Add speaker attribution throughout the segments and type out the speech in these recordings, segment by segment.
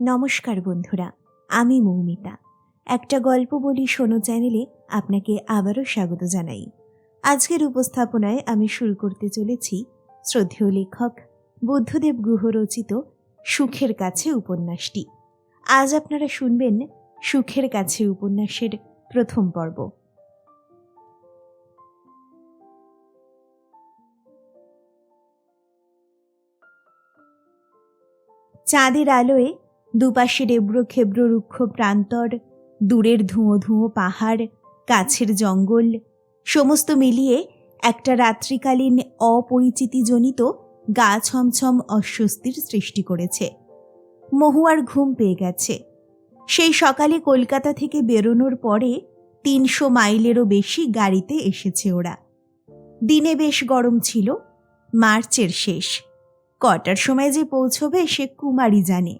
Speaker 1: নমস্কার বন্ধুরা, আমি মৌমিতা। একটা গল্প বলি শোনো চ্যানেলে আপনাকে আবারও স্বাগত জানাই। আজকের উপস্থাপনায় আমি শুরু করতে চলেছি শ্রদ্ধেয় লেখক বুদ্ধদেব গুহ রচিত সুখের কাছে উপন্যাসটি। আজ আপনারা শুনবেন সুখের কাছে উপন্যাসের প্রথম পর্ব। চাঁদের আলোয় দুপাশের এবড়ো খেবড়ো রুক্ষ প্রান্তর, দূরের ধুঁয়ো ধুঁয়ো পাহাড়, কাছের জঙ্গল, সমস্ত মিলিয়ে একটা রাত্রিকালীন অপরিচিতিজনিত গা ছমছম অস্বস্তির সৃষ্টি করেছে। মহুয়ার ঘুম পেয়ে গেছে। সেই সকালে কলকাতা থেকে বেরোনোর পরে ৩০০ মাইলেরও বেশি গাড়িতে এসেছে ওরা। দিনে বেশ গরম ছিল, মার্চের শেষ। কটার সময় যে পৌঁছবে সে কুমারই জানে।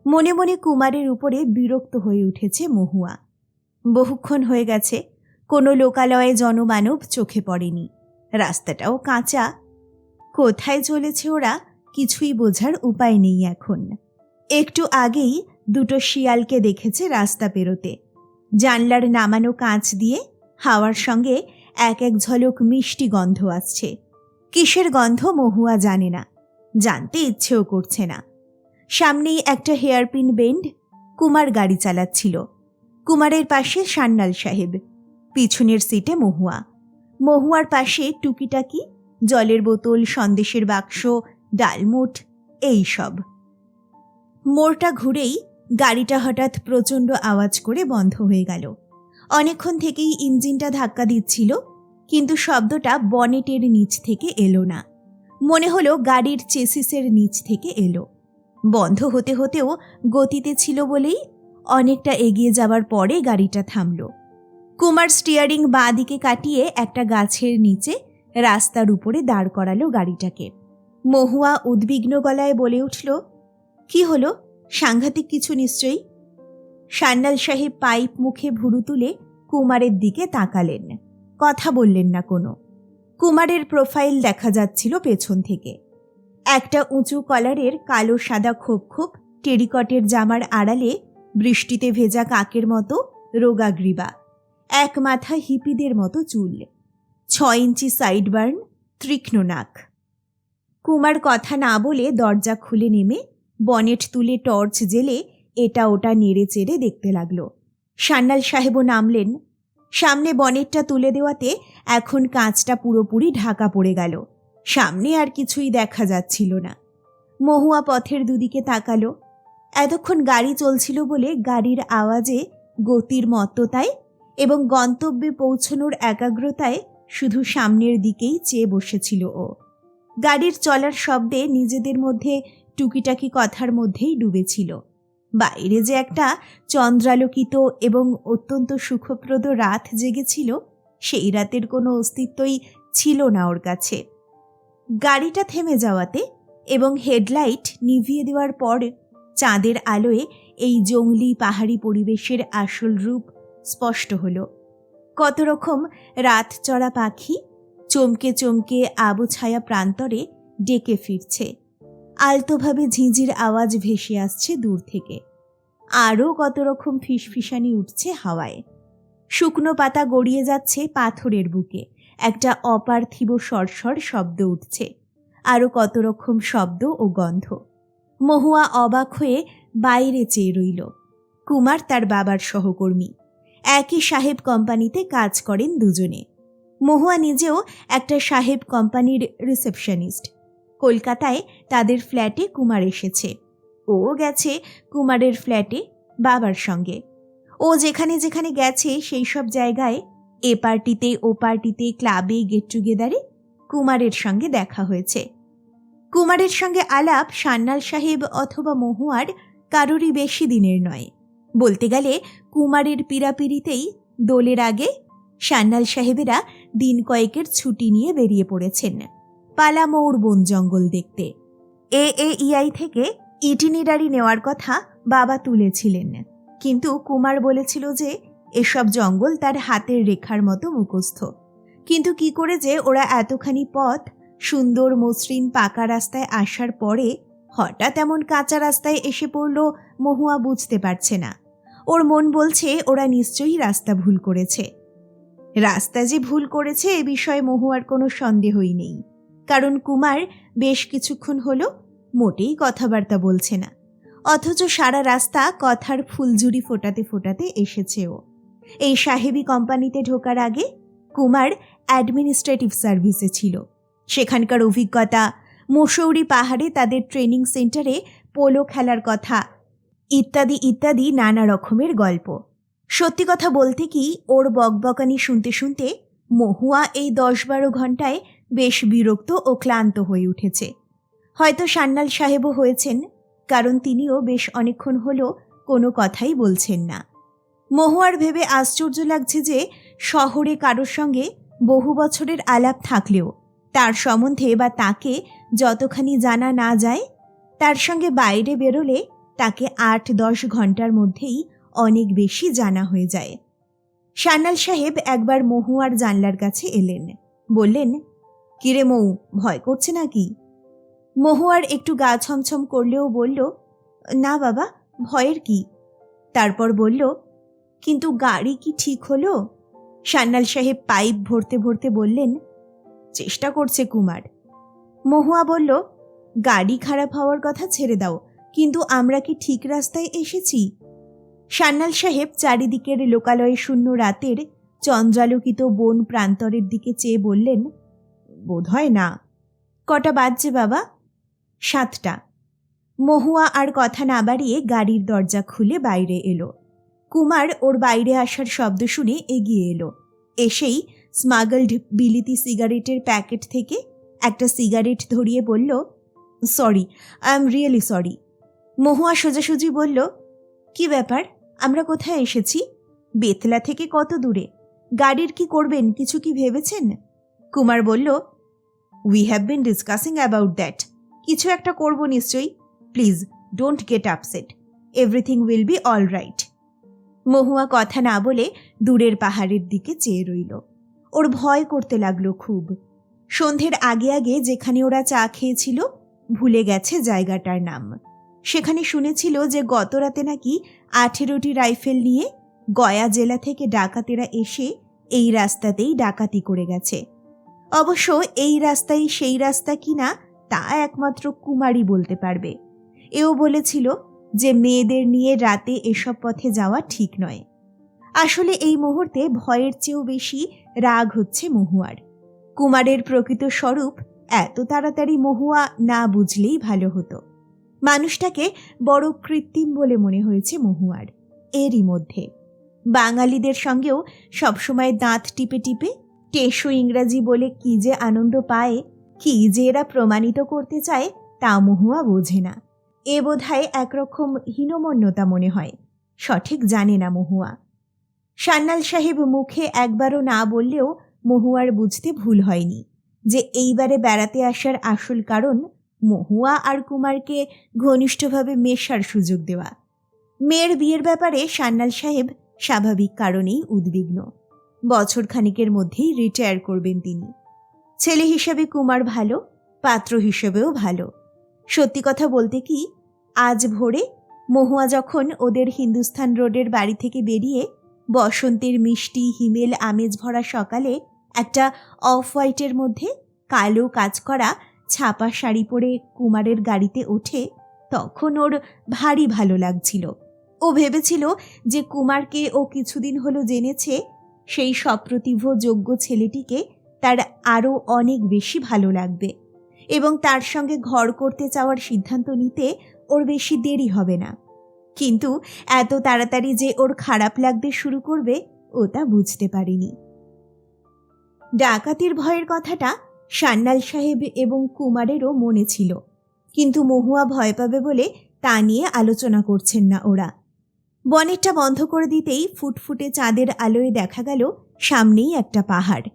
Speaker 1: মনে মনে কুমারের উপরে বিরক্ত হয়ে উঠেছে মহুয়া। বহুক্ষণ হয়ে গেছে কোনো লোকালয়ে জনমানব চোখে পড়েনি। রাস্তাটাও কাঁচা। কোথায় চলেছে ওরা কিছুই বোঝার উপায় নেই এখন। একটু আগেই দুটো শিয়ালকে দেখেছে রাস্তা পেরোতে। জানলার নামানো কাঁচ দিয়ে হাওয়ার সঙ্গে এক এক ঝলক মিষ্টি গন্ধ আসছে। কিসের গন্ধ মহুয়া জানে না, জানতে ইচ্ছেও করছে না। সামনেই একটা হেয়ারপিন বেন্ড। কুমার গাড়ি চালাচ্ছিল। কুমারের পাশে সান্যাল সাহেব, পিছনের সিটে মহুয়া। মহুয়ার পাশে টুকিটাকি জলের বোতল, সন্দেশের বাক্স, ডালমুট, এই সব। মোড়টা ঘুরেই গাড়িটা হঠাৎ প্রচণ্ড আওয়াজ করে বন্ধ হয়ে গেল। অনেকক্ষণ থেকেই ইঞ্জিনটা ধাক্কা দিচ্ছিল, কিন্তু শব্দটা বনেটের নিচ থেকে এলো না। মনে হলো গাড়ির চেসিসের নিচ থেকে এলো। বন্ধ হতে হতেও গতিতে ছিল বলেই অনেকটা এগিয়ে যাবার পরে গাড়িটা থামল। কুমার স্টিয়ারিং বাঁ দিকে কাটিয়ে একটা গাছের নিচে রাস্তার উপরে দাঁড় করালো গাড়িটাকে। মহুয়া উদ্বিগ্ন গলায় বলে উঠল, কি হলো? সাংঘাতিক কিছু নিশ্চয়ই। সান্যাল সাহেব পাইপ মুখে ভুরু তুলে কুমারের দিকে তাকালেন, কথা বললেন না কোনো। কুমারের প্রোফাইল দেখা যাচ্ছিল পেছন থেকে। একটা উঁচু কলারের কালো সাদা খোপ খোপ টেরিকটের জামার আড়ালে বৃষ্টিতে ভেজা কাকের মতো রোগা গ্রীবা, এক মাথা হিপিদের মতো চুল, ৬ ইঞ্চি সাইড বার্ন, তীক্ষ্ণ নাক। কুমার কথা না বলে দরজা খুলে নেমে বনেট তুলে টর্চ জেলে এটা ওটা নেড়ে চেড়ে দেখতে লাগলো। সান্যাল সাহেবও নামলেন। সামনে বনেটটা তুলে দেওয়াতে এখন কাঁচটা পুরোপুরি ঢাকা পড়ে গেল। সামনে আর কিছুই দেখা যাচ্ছিল না। মহুয়া পথের দুদিকে তাকালো। এতক্ষণ গাড়ি চলছিল বলে গাড়ির আওয়াজে, গতির মত্ততায় এবং গন্তব্যে পৌঁছনোর একাগ্রতায় শুধু সামনের দিকেই চেয়ে বসেছিল ও। গাড়ির চলার শব্দে নিজেদের মধ্যে টুকিটাকি কথার মধ্যেই ডুবেছিল। বাইরে যে একটা চন্দ্রালোকিত এবং অত্যন্ত সুখপ্রদ রাত জেগেছিল, সেই রাতের কোনো অস্তিত্বই ছিল না ওর কাছে। গাড়িটা থেমে যাওয়াতে এবং হেডলাইট নিভিয়ে দেওয়ার পর চাঁদের আলোয় এই জংলি পাহাড়ি পরিবেশের আসল রূপ স্পষ্ট হলো। কত রকম রাত চড়া পাখি চমকে চমকে আবছায়া প্রান্তরে ডেকে ফিরছে। আলতোভাবে ঝিঁঝির আওয়াজ ভেসে আসছে দূর থেকে। আরও কত রকম ফিসফিসানি উঠছে হাওয়ায়। শুকনো পাতা গড়িয়ে যাচ্ছে পাথরের বুকে, একটা অপার্থিব সরসর শব্দ উঠছে। আরও কত রকম শব্দ ও গন্ধ। মহুয়া অবাক হয়ে বাইরে চেয়ে রইল। কুমার তার বাবার সহকর্মী, একই সাহেব কোম্পানিতে কাজ করেন দুজনে। মহুয়া নিজেও একটা সাহেব কোম্পানির রিসেপশনিস্ট। কলকাতায় তাদের ফ্ল্যাটে কুমার এসেছে। ও গেছে কুমারের ফ্ল্যাটে বাবার সঙ্গে। ও যেখানে যেখানে গেছে সেই সব জায়গায়, এ পার্টিতে ও পার্টিতে, ক্লাবে, গেট টুগেদারে কুমারের সঙ্গে দেখা হয়েছে। কুমারের সঙ্গে আলাপ সান্যাল সাহেব অথবা মহুয়ার কারোরই বেশি দিনের নয়। বলতে গেলে কুমারের পীড়াপিড়িতেই দোলের আগে সান্যাল সাহেবেরা দিন কয়েকের ছুটি নিয়ে বেরিয়ে পড়েছেন পালামৌর বন জঙ্গল দেখতে। AAEI থেকে ইটিনারি নেওয়ার কথা বাবা তুলেছিলেন, কিন্তু কুমার বলেছিল যে এসব জঙ্গল তার হাতের রেখার মতো মুখস্থ। কিন্তু কি করে যে ওরা এতখানি পথ সুন্দর মসৃণ পাকা রাস্তায় আসার পরে হঠাৎ এমন কাঁচা রাস্তায় এসে পড়ল মহুয়া বুঝতে পারছে না। ওর মন বলছে ওরা নিশ্চয়ই রাস্তা ভুল করেছে। রাস্তা যে ভুল করেছে এ বিষয়ে মহুয়ার কোনো সন্দেহই নেই, কারণ কুমার বেশ কিছুক্ষণ হলো মোটেই কথাবার্তা বলছে না, অথচ সারা রাস্তা কথার ফুলঝুরি ফোটাতে ফোটাতে এসেছে ও। এই সাহেবী কোম্পানিতে ঢোকার আগে কুমার অ্যাডমিনিস্ট্রেটিভ সার্ভিসে ছিল। সেখানকার অভিজ্ঞতা, মসৌরি পাহাড়ে তাদের ট্রেনিং সেন্টারে পোলো খেলার কথা, ইত্যাদি ইত্যাদি নানা রকমের গল্প। সত্যি কথা বলতে কি, ওর বকবকানি শুনতে শুনতে মহুয়া এই 10-12 ঘন্টায় বেশ বিরক্ত ও ক্লান্ত হয়ে উঠেছে। হয়তো সান্যাল সাহেবও হয়েছেন, কারণ তিনিও বেশ অনেকক্ষণ হলো কোনো কথাই বলছেন না। মহুয়ার ভেবে আশ্চর্য লাগছে যে শহরে কারোর সঙ্গে বহু বছরের আলাপ থাকলেও তার সম্বন্ধে বা তাকে যতখানি জানা না যায়, তার সঙ্গে বাইরে বেরোলে তাকে 8-10 ঘন্টার মধ্যেই অনেক বেশি জানা হয়ে যায়। সান্যাল সাহেব একবার মহুয়ার জানলার কাছে এলেন, বললেন, কিরে মৌ, ভয় করছে নাকি? মহুয়ার একটু গা ছমছম করলেও বলল, না বাবা, ভয়ের কি? তারপর বলল, কিন্তু গাড়ি কি ঠিক হলো? সান্যাল সাহেব পাইপ ভরতে ভরতে বললেন, চেষ্টা করছে কুমার। মহুয়া বলল, গাড়ি খারাপ হওয়ার কথা ছেড়ে দাও, কিন্তু আমরা কি ঠিক রাস্তায় এসেছি? সান্যাল সাহেব চারিদিকের লোকালয়ে শূন্য রাতের চন্দ্রালোকিত বন প্রান্তরের দিকে চেয়ে বললেন, বোধহয় না। কটা বাজছে বাবা? 7টা। মহুয়া আর কথা না বাড়িয়ে গাড়ির দরজা খুলে বাইরে এলো। কুমার ওর বাইরে আসার শব্দ শুনে এগিয়ে এলো। এসেই স্মাগলড বিলিতি সিগারেটের প্যাকেট থেকে একটা সিগারেট ধরিয়ে বলল, sorry, I am really sorry. Mahua সোজাসুজি বলল, কি ব্যাপার, আমরা কোথায় এসেছি? বেতলা থেকে কত দূরে? গাড়ির কি করবেন, কিছু কি ভেবেছেন? কুমার বলল, we have been discussing about that. কিছু একটা করব নিশ্চয়ই। Please don't get upset, everything will be all right. Mahua কথা না বলে দূরের পাহাড়ের দিকে চেয়ে রইল। ওর ভয় করতে লাগলো খুব। সন্ধ্যের আগে আগে যেখানে ওরা চা খেয়েছিল ভুলে গেছে জায়গাটার নাম। সেখানে শুনেছিল যে গত রাতে নাকি 18টি রাইফেল নিয়ে গয়া জেলা থেকে ডাকাতেরা এসে এই রাস্তাতেই ডাকাতি করে গেছে। অবশ্য এই রাস্তাই সেই রাস্তা কিনা তা একমাত্র কুমারই বলতে পারবে। এও বলেছিল যে মেয়েদের নিয়ে রাতে এসব পথে যাওয়া ঠিক নয়। আসলে এই মুহূর্তে ভয়ের চেয়েও বেশি রাগ হচ্ছে মহুয়ার। কুমারের প্রকৃত স্বরূপ এত তাড়াতাড়ি মহুয়া না বুঝলেই ভালো হতো। মানুষটাকে বড় কৃত্রিম বলে মনে হয়েছে মহুয়ার। এরই মধ্যে বাঙালিদের সঙ্গেও সবসময় দাঁত টিপে টিপে টেসো ইংরাজি বলে কি যে আনন্দ পায়, কি যে এরা প্রমাণিত করতে চায়, তা মহুয়া বোঝে না। এ বোধহয় একরকম হীনমন্যতা মনে হয়, সঠিক জানে না মহুয়া। সান্যাল সাহেব মুখে একবারও না বললেও মহুয়ার বুঝতে ভুল হয়নি যে এইবারে বেড়াতে আসার আসল কারণ মহুয়া আর কুমারকে ঘনিষ্ঠভাবে মেশার সুযোগ দেওয়া। মেয়ের বিয়ের ব্যাপারে সান্যাল সাহেব স্বাভাবিক কারণেই উদ্বিগ্ন। বছর খানিকের মধ্যেই রিটায়ার করবেন তিনি। ছেলে হিসেবে কুমার ভালো, পাত্র হিসেবেও ভালো। সত্যি কথা বলতে কি, আজ ভোরে মহুয়া যখন ওদের হিন্দুস্থান রোডের বাড়ি থেকে বেরিয়ে বসন্তের মিষ্টি হিমেল আমেজ ভরা সকালে একটা অফ হোয়াইটের মধ্যে কালো কাজ করা ছাপা শাড়ি পরে কুমারের গাড়িতে ওঠে, তখন ওর ভারী ভালো লাগছিল। ও ভেবেছিল যে কুমারকে ও কিছুদিন হলো জেনেছে, সেই সপ্রতিভ যোগ্য ছেলেটিকে তার আরও অনেক বেশি ভালো লাগবে এবং তার সঙ্গে ঘর করতে চাওয়ার সিদ্ধান্ত নিতে ওর বেশি দেরি হবে না। কিন্তু এত তাড়াতাড়ি যে ওর খারাপ লাগতে শুরু করবে ও তা বুঝতে পারেনি। ডাকাতির ভয়ের কথাটা সান্যাল সাহেব এবং কুমারেরও মনে ছিল, কিন্তু মহুয়া ভয় পাবে বলে তা নিয়ে আলোচনা করছেন না ওরা। বনেটটা বন্ধ করে দিতেই ফুটফুটে চাঁদের আলোয় দেখা গেল সামনেই একটা পাহাড়,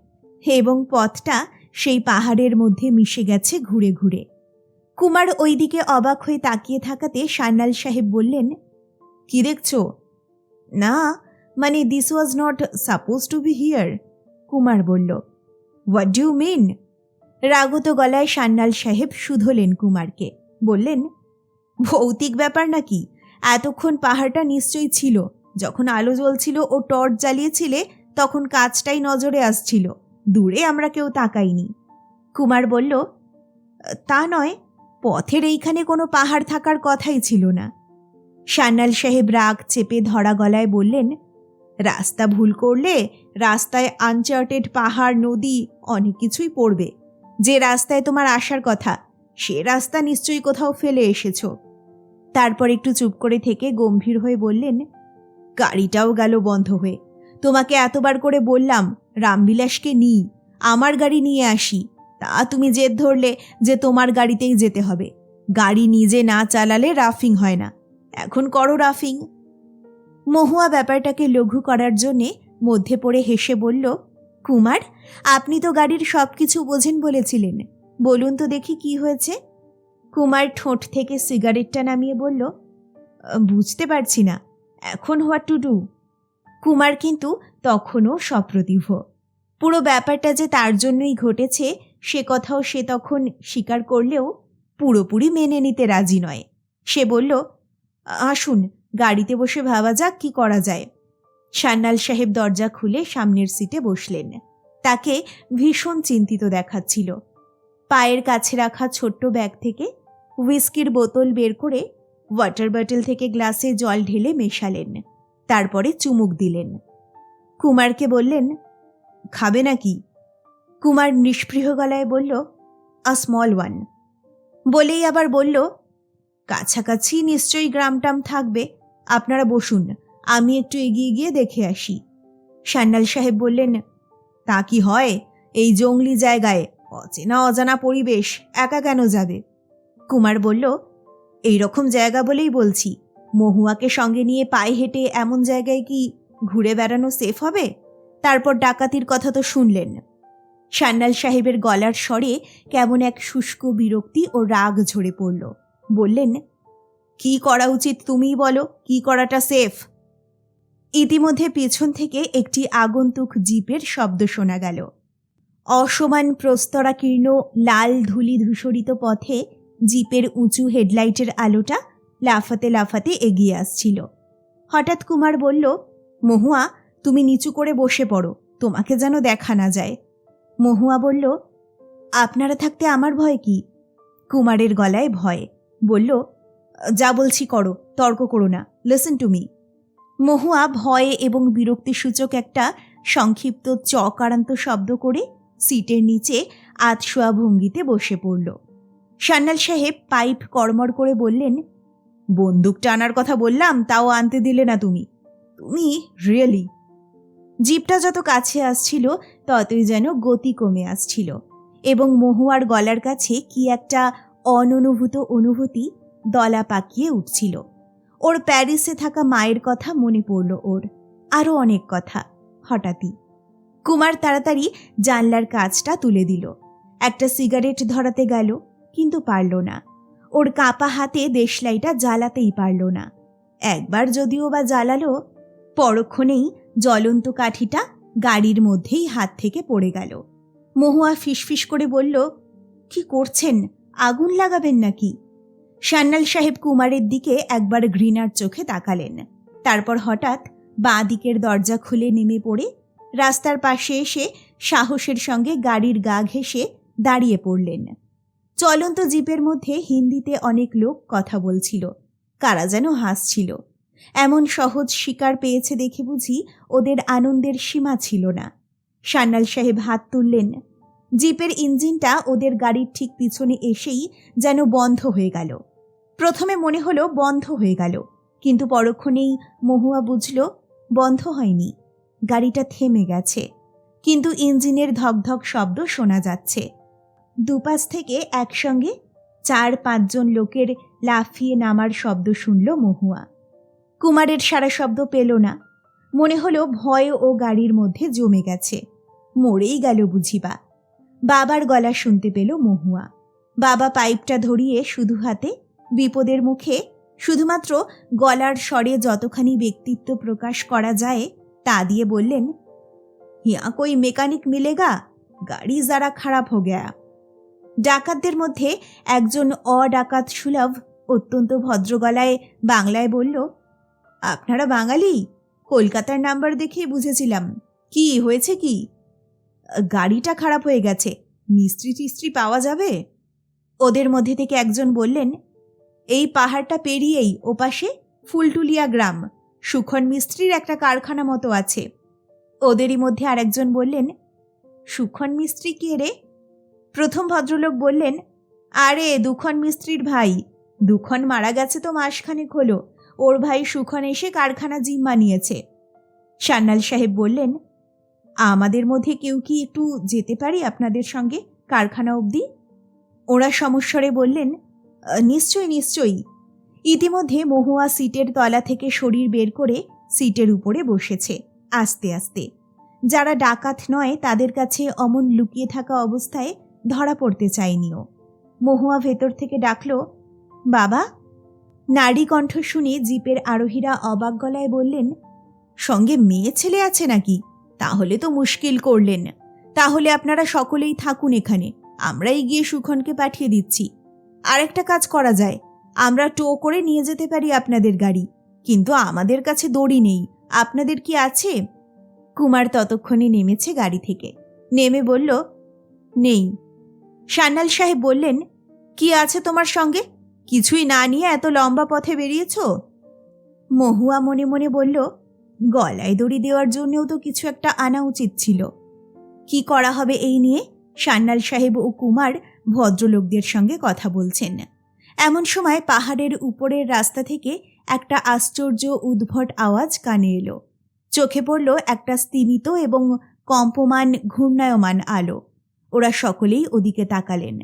Speaker 1: এবং পথটা সেই পাহাড়ের মধ্যে মিশে গেছে ঘুরে ঘুরে। কুমার ওই দিকে অবাক হয়ে তাকিয়ে থাকাতে সান্যাল সাহেব বললেন, কি দেখছো? না, মানে this was not suppose two B here. Kumar বলল, হোয়াট ডু ইউ মিন? রাগত গলায় সান্যাল সাহেব শুধলেন কুমারকে, বললেন, ভৌতিক ব্যাপার নাকি? এতক্ষণ পাহাড়টা নিশ্চয়ই ছিল। যখন আলো জ্বলছিল ও টর্চ জ্বালিয়েছিলে তখন কাজটাই নজরে আসছিল। দূরে আমরা কেউ তাকাইনি। কুমার বলল, তা নয়, পথের এইখানে কোনো পাহাড় থাকার কথাই ছিল না। সান্যাল সাহেব রাগ চেপে ধরা গলায় বললেন, রাস্তা ভুল করলে রাস্তায় আনচার্টেড পাহাড়, নদী অনেক কিছুই পড়বে। যে রাস্তায় তোমার আসার কথা সে রাস্তা নিশ্চয়ই কোথাও ফেলে এসেছো। তারপর একটু চুপ করে থেকে গম্ভীর হয়ে বললেন, গাড়িটাও গেল বন্ধ হয়ে। তোমাকে এতবার করে বললাম রামবিলাসকে নিই, আমার গাড়ি নিয়ে আসি, তা তুমি জেদ ধরলে যে তোমার গাড়িতেই যেতে হবে। গাড়ি নিজে না চালালে রাফিং হয় না। এখন করো রাফিং। মহুয়া ব্যাপারটাকে লঘু করার জন্যে মধ্যে পড়ে হেসে বলল, কুমার, আপনি তো গাড়ির সব কিছু বোঝেন বলেছিলেন, বলুন তো দেখি কি হয়েছে। কুমার ঠোঁট থেকে সিগারেটটা নামিয়ে বলল, বুঝতে পারছি না, এখন হোয়াট টু ডু। কুমার কিন্তু তখনও সপ্রতিভ। পুরো ব্যাপারটা যে তার জন্যই ঘটেছে সে কথাও সে তখন স্বীকার করলেও পুরোপুরি মেনে নিতে রাজি নয়। সে বলল, আসুন গাড়িতে বসে ভাবা যাক কি করা যায়। সান্যাল সাহেব দরজা খুলে সামনের সিটে বসলেন। তাকে ভীষণ চিন্তিত দেখাচ্ছিল। পায়ের কাছে রাখা ছোট্ট ব্যাগ থেকে হুইস্কির বোতল বের করে ওয়াটার বটল থেকে গ্লাসে জল ঢেলে মেশালেন। তারপরে চুমুক দিলেন। কুমারকে বললেন, খাবে নাকি? কুমার নিষ্পৃহ গলায় বলল, আ স্মল ওয়ান। বলেই আবার বলল, কাছাকাছি নিশ্চয়ই গ্রামটাম থাকবে, আপনারা বসুন, আমি একটু এগিয়ে গিয়ে দেখে আসি। সান্যাল সাহেব বললেন, তা কি হয়, এই জঙ্গলি জায়গায় অচেনা অজানা পরিবেশ একা কেন যাবে? কুমার বলল, এই রকম জায়গা বলেই বলছি, মহুয়াকে সঙ্গে নিয়ে পায়ে হেঁটে এমন জায়গায় কি ঘুরে বেড়ানো সেফ হবে? তারপর ডাকাতির কথা তো শুনলেন। সান্যাল সাহেবের গলার স্বরে কেমন এক শুষ্ক বিরক্তি ও রাগ ঝরে পড়ল। বললেন, কি করা উচিত তুমিই বলো, কি করাটা সেফ? ইতিমধ্যে পেছন থেকে একটি আগন্তুক জিপের শব্দ শোনা গেল। অসমান প্রস্তরাকীর্ণ লাল ধূলি ধূসরিত পথে জিপের উঁচু হেডলাইটের আলোটা লাফাতে লাফাতে এগিয়ে আসছিল। হঠাৎ কুমার বলল, মহুয়া, তুমি নিচু করে বসে পড়ো, তোমাকে যেন দেখা না যায়। মহুয়া বলল, আপনারা থাকতে আমার ভয় কি? কুমারের গলায় ভয়। বলল, যা বলছি করো, তর্ক করো না, লিসেন টু মি। মহুয়া ভয়ে এবং বিরক্তিসূচক একটা সংক্ষিপ্ত চকারান্ত শব্দ করে সিটের নিচে আধশোয়া ভঙ্গিতে বসে পড়ল। সান্যাল সাহেব পাইপ কড়মড় করে বললেন, বন্দুকটা আনার কথা বললাম, তাও আনতে দিলে না তুমি। তুমি রিয়েলি। জিপটা যত কাছে আসছিল ততই যেন গতি কমে আসছিল এবং মহুয়ার গলার কাছে কি একটা অননুভূত অনুভূতি দলা পাকিয়ে উঠছিল। ওর প্যারিসে থাকা মায়ের কথা মনে পড়ল, ওর আরও অনেক কথা। হঠাৎই কুমার তাড়াতাড়ি জানলার কাঁচটা তুলে দিল। একটা সিগারেট ধরাতে গেল, কিন্তু পারল না। ওর কাঁপা হাতে দেশলাইটা জ্বালাতেই পারল না। একবার যদিও বা জ্বালালো, পরক্ষণেই জ্বলন্ত কাঠিটা গাড়ির মধ্যেই হাত থেকে পড়ে গেল। মহুয়া ফিসফিস করে বলল, কি করছেন, আগুন লাগাবেন নাকি? সান্যাল সাহেব কুমারের দিকে একবার ঘৃণার চোখে তাকালেন। তারপর হঠাৎ বাঁ দিকের দরজা খুলে নেমে পড়ে রাস্তার পাশে এসে সাহসের সঙ্গে গাড়ির গা ঘেঁষে দাঁড়িয়ে পড়লেন। চলন্ত জিপের মধ্যে হিন্দিতে অনেক লোক কথা বলছিল, কারা যেন হাসছিল। এমন সহজ শিকার পেয়েছে দেখে বুঝি ওদের আনন্দের সীমা ছিল না। সান্যাল সাহেব হাত তুললেন। জিপের ইঞ্জিনটা ওদের গাড়ির ঠিক পিছনে এসেই যেন বন্ধ হয়ে গেল। প্রথমে মনে হলো বন্ধ হয়ে গেল, কিন্তু পরক্ষণেই মহুয়া বুঝল বন্ধ হয়নি, গাড়িটা থেমে গেছে, কিন্তু ইঞ্জিনের ধকধক শব্দ শোনা যাচ্ছে। দুপাশ থেকে একসঙ্গে 4-5 জন লোকের লাফিয়ে নামার শব্দ শুনল মহুয়া। কুমারের সারা শব্দ পেল না। মনে হলো ভয় ও গাড়ির মধ্যে জমে গেছে, মরেই গেল বুঝিবা। বাবার গলা শুনতে পেল মহুয়া। বাবা পাইপটা ধরিয়ে শুধু হাতে বিপদের মুখে শুধুমাত্র গলার স্বরে যতখানি ব্যক্তিত্ব প্রকাশ করা যায় তা দিয়ে বললেন, হিয়া কই মেকানিক মিলেগা, গাড়ি যারা খারাপ হো গয়া। ডাকাতদের মধ্যে একজন অডাকাত সুলভ অত্যন্ত ভদ্রগলায় বাংলায় বলল, আপনারা বাঙালি? কলকাতার নাম্বার দেখেই বুঝেছিলাম। কি হয়েছে কি? গাড়িটা খারাপ হয়ে গেছে, মিস্ত্রি টিস্ত্রি পাওয়া যাবে? ওদের মধ্যে থেকে একজন বললেন, এই পাহাড়টা পেরিয়েই ওপাশে ফুলটুলিয়া গ্রাম, সুখন মিস্ত্রির একটা কারখানা মতো আছে। ওদেরই মধ্যে আরেকজন বললেন, সুখন মিস্ত্রি কে রে? প্রথম ভদ্রলোক বললেন, আরে দুখন মিস্ত্রির ভাই। দুখন মারা গেছে তো মাসখানেক হলো, ওর ভাই সুখন এসে কারখানা জিম্মা নিয়েছে। সান্যাল সাহেব বললেন, আমাদের মধ্যে কেউ কি একটু যেতে পারি আপনাদের সঙ্গে কারখানা অবধি? ওরা সমস্বরে বললেন, নিশ্চয়ই নিশ্চয়ই। ইতিমধ্যে মহুয়া সিটের তলা থেকে শরীর বের করে সিটের উপরে বসেছে আস্তে আস্তে। যারা ডাকাত নয় তাদের কাছে অমন লুকিয়ে থাকা অবস্থায় ধরা পড়তে চায়নিও। মহুয়া ভেতর থেকে ডাকল, বাবা। নারী কণ্ঠ শুনে জিপের আরোহীরা অবাক গলায় বললেন, সঙ্গে মেয়ে ছেলে আছে নাকি? তাহলে তো মুশকিল করলেন। তাহলে আপনারা সকলেই থাকুন এখানে, আমরাই গিয়ে সুখনকে পাঠিয়ে দিচ্ছি। আরেকটা কাজ করা যায়, আমরা টো করে নিয়ে যেতে পারি আপনাদের গাড়ি, কিন্তু আমাদের কাছে দড়ি নেই। আপনাদের কি আছে? কুমার ততক্ষণে নেমেছে গাড়ি থেকে, নেমে বলল, নেই। সান্যাল সাহেব বললেন, কি আছে তোমার সঙ্গে? কিছুই না নিয়ে এত লম্বা পথে বেরিয়েছ? মহুয়া মনে মনে বলল, গলায় দড়ি দেওয়ার জন্যও তো কিছু একটা আনা উচিত ছিল। কি করা হবে এই নিয়ে সান্যাল সাহেব ও কুমার ভদ্রলোকদের সঙ্গে কথা বলছেন। এমন সময় পাহাড়ের উপরের রাস্তা থেকে একটা আশ্চর্য উদ্ভট আওয়াজ কানে এলো। চোখে পড়ল একটা স্তিমিত এবং কম্পমান ঘূর্ণায়মান আলো। ওরা সকলেই ওদিকে তাকালেন।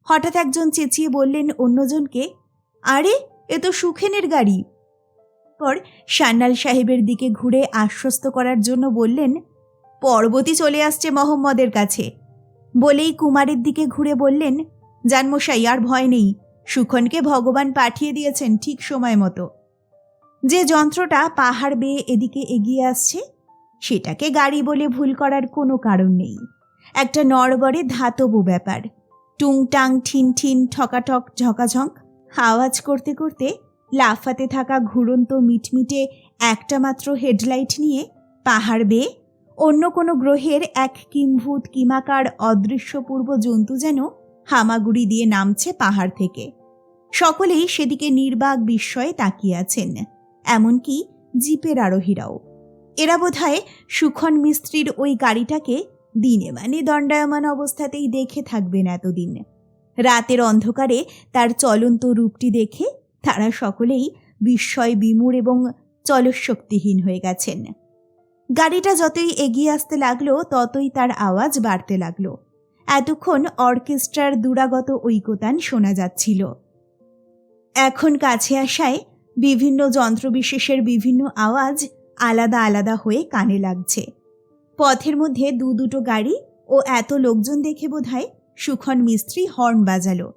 Speaker 1: হঠাৎ একজন চেঁচিয়ে বললেন অন্যজনকে, আরে এ তো সুখেনের গাড়ি। পর সান্যাল সাহেবের দিকে ঘুরে আশ্বস্ত করার জন্য বললেন, পর্বতী চলে আসছে মোহাম্মদের কাছে। বলেই কুমারের দিকে ঘুরে বললেন, জানমশাই আর ভয় নেই, সুখনকে ভগবান পাঠিয়ে দিয়েছেন ঠিক সময় মতো। যে যন্ত্রটা পাহাড় বেয়ে এদিকে এগিয়ে আসছে সেটাকে গাড়ি বলে ভুল করার কোনো কারণ নেই। একটা নড়বড়ে ধাতব ব্যাপার, টুংটাং ঠিন ঠিন ঠকাঠক ঝকাঝক আওয়াজ করতে করতে লাফাতে থাকা ঘুরন্ত মিটমিটে একটা মাত্র হেডলাইট নিয়ে পাহাড় বেয়ে অন্য কোনো গ্রহের এক কিম্ভূত কিমাকার অদৃশ্যপূর্ব জন্তু যেন হামাগুড়ি দিয়ে নামছে পাহাড় থেকে। সকলেই সেদিকে নির্বাক বিস্ময়ে তাকিয়ে আছেন, এমনকি জিপের আরোহীরাও। এরা বোধহয় সুখন মিস্ত্রির ওই গাড়িটাকে দিনে মানে দণ্ডায়মান অবস্থাতেই দেখে থাকবেন এতদিন। রাতের অন্ধকারে তার চলন্ত রূপটি দেখে তারা সকলেই বিস্ময় বিমূঢ় এবং চলশক্তিহীন হয়ে গেছেন। গাড়িটা যতই এগিয়ে আসতে লাগলো ততই তার আওয়াজ বাড়তে লাগলো। এতক্ষণ অর্কেস্ট্রার দুরাগত ঐকতান শোনা যাচ্ছিল, এখন কাছে আসায় বিভিন্ন যন্ত্রবিশেষের বিভিন্ন আওয়াজ আলাদা আলাদা হয়ে কানে লাগছে। পথের মধ্যে দুটো গাড়ি ও এত লোকজন দেখে বোধহয় সুখন মিস্ত্রি হর্ন বাজালো।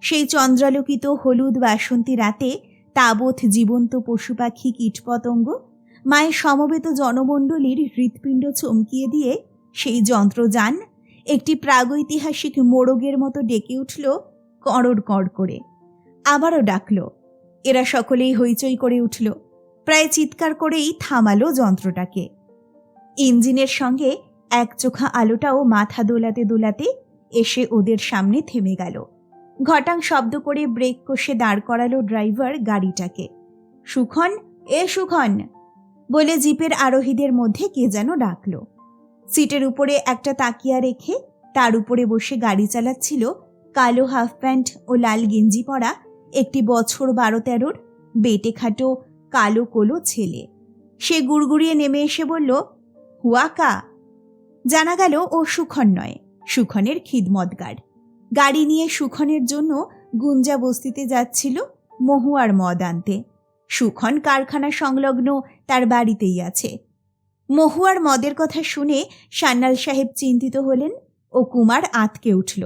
Speaker 1: সেই চন্দ্রালোকিত হলুদ বাসন্তী রাতে তাবৎ জীবন্ত পশু পাখি কীটপতঙ্গ মায়ের সমবেত জনমণ্ডলীর হৃৎপিণ্ড চমকিয়ে দিয়ে সেই যন্ত্রযান একটি প্রাগৈতিহাসিক মোড়গের মতো ডেকে উঠল কড়র কড় করে। আবারও ডাকল। এরা সকলেই হইচই করে উঠল, প্রায় চিৎকার করেই থামালো যন্ত্রটাকে। ইঞ্জিনের সঙ্গে একচোখা আলোটাও মাথা দোলাতে দোলাতে এসে ওদের সামনে থেমে গেল। ঘটাং শব্দ করে ব্রেক কষে দাঁড় করালো ড্রাইভার গাড়িটাকে। সুখন, এ সুখন বলে জিপের আরোহীদের মধ্যে কে যেন ডাকল। সিটের উপরে একটা তাকিয়া রেখে তার উপরে বসে গাড়ি চালাচ্ছিল কালো হাফ প্যান্ট ও লাল গেঞ্জি পরা একটি বছর 12-13 বেটে খাটো কালো কোলো ছেলে। সে গুড়গুড়িয়ে নেমে এসে বলল, হুয়াকা। জানা গেল ও সুখন নয়, সুখনের খিদমতগার। গাড়ি নিয়ে সুখনের জন্য গুঞ্জা বস্তিতে যাচ্ছিল মহুয়ার মদ আনতে। সুখন কারখানা সংলগ্ন তার বাড়িতেই আছে। মহুয়ার মদের কথা শুনে সান্যাল সাহেব চিন্তিত হলেন ও কুমার আঁতকে উঠল।